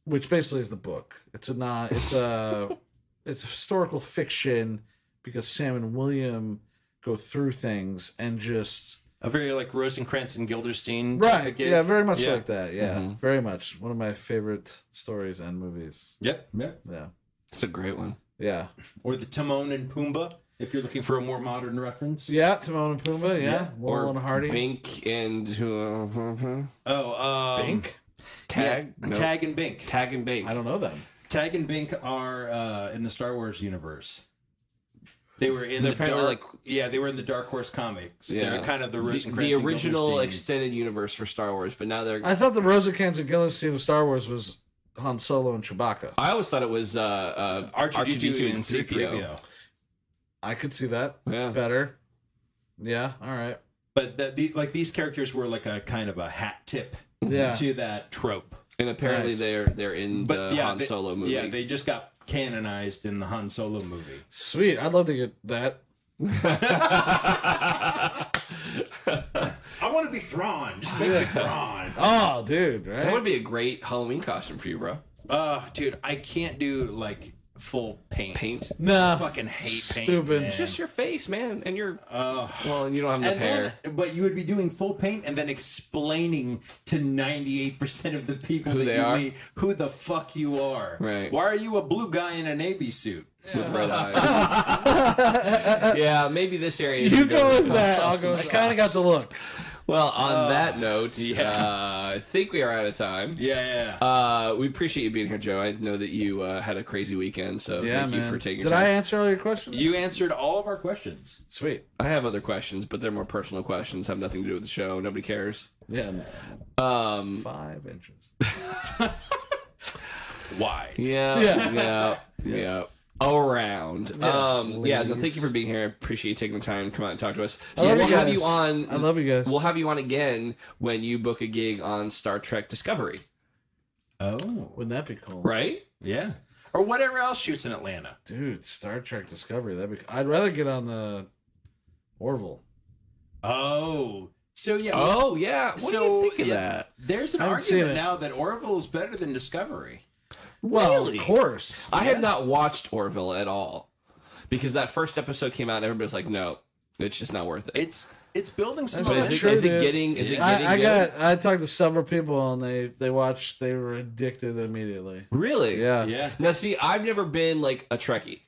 Which basically is the book. It's a historical fiction because Sam and William go through things and just A very like Rosencrantz and Guildenstern. right, gig. yeah, very much Yeah. like that. Yeah, very much one of my favorite stories and movies. Yep. Yep. Yeah, It's a great one. yeah, Or the Timon and Pumbaa, if you're looking for a more modern reference. yeah. Timon and Pumbaa. Yeah, Yeah. Laurel and Hardy. Bink and Bink. Tag. Yeah, No. Tag and Bink. Tag and Bink. I don't know them. Tag and Bink are in the Star Wars universe. They were in They're the apparently dark, like- yeah, they were in the Dark Horse comics. Yeah. They're kind of the the Rosencrantz and original Guildenstern. extended universe for Star Wars, but now they're. I thought the Rosencrantz and Guildenstern of Star Wars was Han Solo and Chewbacca. I always thought it was R2D2 and C3PO. I could see that Yeah. better. Yeah, all right. But these characters were like a kind of a hat tip Yeah. to that trope. And apparently Nice. they're in But the yeah, Han Solo movie. Yeah, they just got canonized in the Han Solo movie. Sweet. I'd love to get that. I want to be Thrawn. Just make me Thrawn. Oh, dude, That right? would be a great Halloween costume for you, bro. Dude, I can't do like full paint. Paint. Nah. I fucking hate paint. Stupid. man. It's just your face, man, and your Ugh. well, and you don't have enough And hair. then, but you would be doing full paint and then explaining to 98% of the people Who that they you are? meet who the fuck you are. Right. Why are you a blue guy in a navy suit? With red eyes. Yeah, maybe this area. You should go with as that. I'll go. I kind of got the look. Well, on that note, yeah. I think we are out of time. Yeah. We appreciate you being here, Joe. I know that you had a crazy weekend, so Yeah, thank man. you for taking Did time. I answer all your questions? You answered all of our questions. Sweet. I have other questions, but they're more personal questions, have nothing to do with the show. Nobody cares. Yeah. 5 inches. Why? Yeah. Around. Yeah, no, thank ladies. you for being here. Appreciate you taking the time to come out and talk to us. I love we'll you have guys. you on. I love you guys. We'll have you on again when you book a gig on Star Trek Discovery, Oh. Wouldn't that be cool? right? Yeah. Or whatever else shoots in Atlanta. Dude, Star Trek Discovery. I'd rather get on the Orville. Oh. So yeah. Oh yeah. What do you think of yeah, that? There's an I haven't seen argument it. now that Orville is better than Discovery. Well, Really? of course. I have not watched Orville at all because that first episode came out and everybody's like, no, it's just not worth it. It's building some That's But not is true, it dude. getting good? I talked to several people and they watched. They were addicted immediately. Really? Yeah. Yeah. Now, see, I've never been like a Trekkie,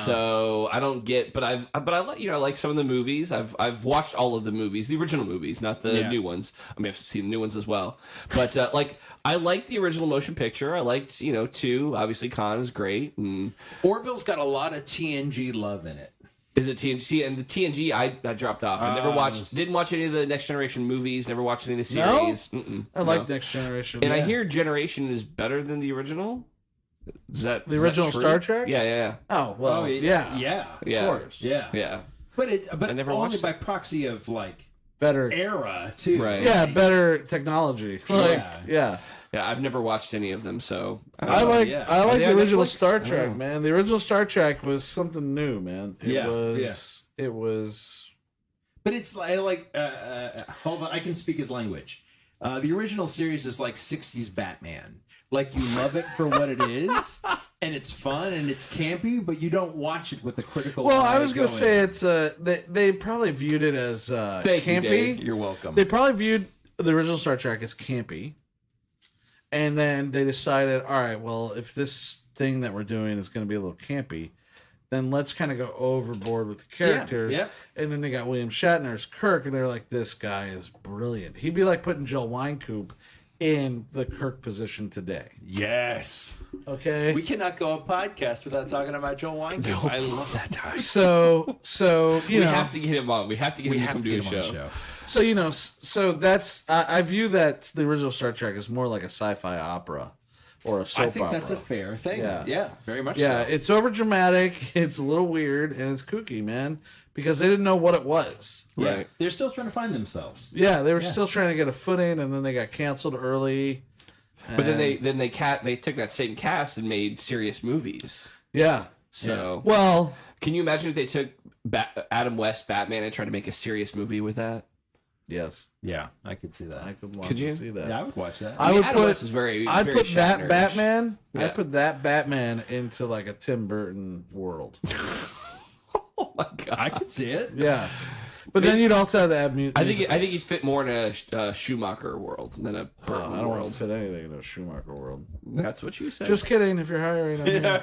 so I don't get. But I like like some of the movies. I've watched all of the movies, the original movies, not the Yeah. new ones. I mean, I've seen the new ones as well. But like, I liked the original motion picture. I liked 2. Obviously, Khan is great. And Orville's got a lot of TNG love in it. is it TNG? And the TNG, I dropped off. I never didn't watch any of the Next Generation movies. Never watched any of the No? series. I like No. Next Generation. And I yeah. hear Generation is better than the original. Is that The is original that true? Star Trek? Yeah. Oh well, yeah, Yeah. Yeah. of course, Yeah. Yeah. But I never only watched by it. proxy of like better. era too. Right. Yeah, better technology. Like, Yeah. yeah. Yeah, I've never watched any of them, so I Oh, like yeah. I Are like they the on original Netflix? Star Oh. Trek, man. The original Star Trek was something new, man. Yeah, It was But it's like hold on, I can speak his language. The original series is like 60s Batman. Like you love it for what it is, and it's fun and it's campy, but you don't watch it with a critical. well, eye I was gonna going, say it's they probably viewed it as Thank you, campy. Dave. You're welcome. They probably viewed the original Star Trek as campy. And then they decided, all right, well, if this thing that we're doing is going to be a little campy, then let's kind of go overboard with the characters. Yeah. And then they got William Shatner as Kirk, and they're like, this guy is brilliant. He'd be like putting Joe Winecoop in the Kirk position today. Yes. Okay? We cannot go a podcast without talking about Joe Winecoop. I love that guy. So you We know, have to get him on. We have to get him to come do a show. so you know, so that's I view that the original Star Trek is more like a sci-fi opera or a soap I think opera. that's a fair thing. Yeah. Yeah, very much Yeah, so. it's over dramatic, it's a little weird, and it's kooky, man, because they didn't know what it was. Yeah. Right. They're still trying to find themselves. Yeah, they were still trying to get a footing, and then they got canceled early. But then they took that same cast and made serious movies. Yeah. So Well, can you imagine if they took Adam West Batman and tried to make a serious movie with that? yes, Yeah, I could see that. I could want Could to you? see that. Yeah, I would watch that. I would Adam put. West is very. I'd very put that Shatner-ish. Batman. Yeah. I'd put that Batman into like a Tim Burton world. Oh my god! I could see it. Yeah, but then you'd also have to add music. I think he'd fit more in a Schumacher world than a Burton I don't want world. to fit anything into a Schumacher world. That's what you said. Just kidding. If you're hiring, I'm here.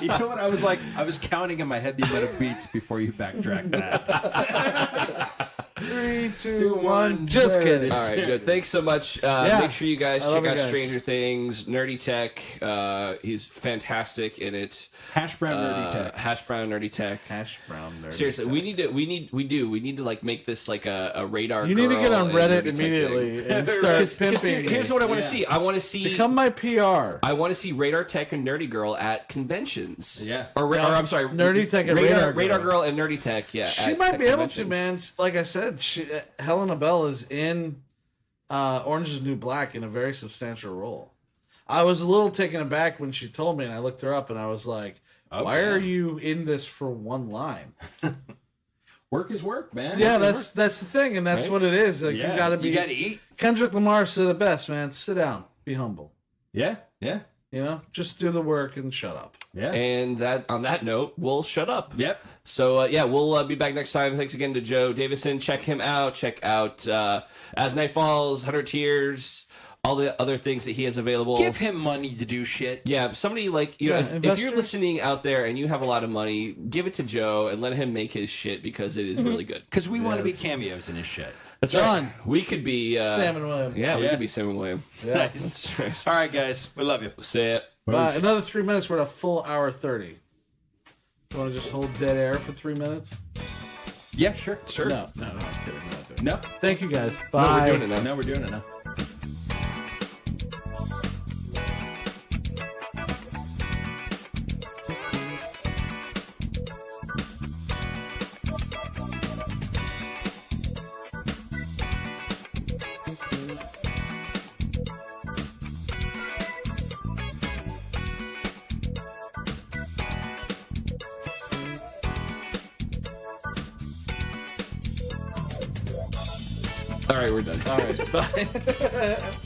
You know what? I was counting in my head the amount of beats before you backtracked that. 3, 2, 1. Just kidding. All right, Joe. Thanks so much. Make sure you guys I love check you out guys. Stranger Things, Nerdy Tech. He's fantastic in it. Hash brown nerdy tech. Hash brown Nerdy Tech. Hash brown nerd. Seriously, we need to like make this like a radar. You need to get girl on and Reddit Nerdy Tech immediately thing. and start 'Cause pimping. here's what I want to Yeah. see. I want to see. Become my PR. I want to see Radar Tech and Nerdy Girl at conventions. Yeah. Or I'm sorry, Nerdy Tech and Radar Girl. Girl and Nerdy Tech. Yeah, She at might tech be able to, conventions. man. Like I said, Helena Bell is in Orange is the New Black in a very substantial role. I was a little taken aback when she told me, and I looked her up, and I was like, why are you in this for one line? Work is work, man. Yeah, Work is that's the thing, and that's Right? what it is. Like, Yeah, you gotta be. you gotta eat. Kendrick Lamar said it best, man. Sit down, be humble. Yeah, yeah, You know, just do the work and shut up. yeah. And on that note, we'll shut up. Yep. So we'll be back next time. Thanks again to Joe Davison. Check him out. Check out As Night Falls, 100 Tears, all the other things that he has available. Give him money to do shit. Yeah, somebody like you know, if investor. you're listening out there and you have a lot of money, give it to Joe and let him make his shit because it is really good. Because we want to be cameos in his shit. That's Done. right. We could be Sam and William. Yeah, we Yeah. could be Sam and William. Nice. All right, guys. We love you. Say it. Another 3 minutes. We're at a full hour 30. You want to just hold dead air for 3 minutes? Yeah, sure. Sure. No, I'm kidding. We're not doing it. No. Thank you guys. No, Bye. we're doing it now. No, we're doing it now. All right, we're done. All right. Bye.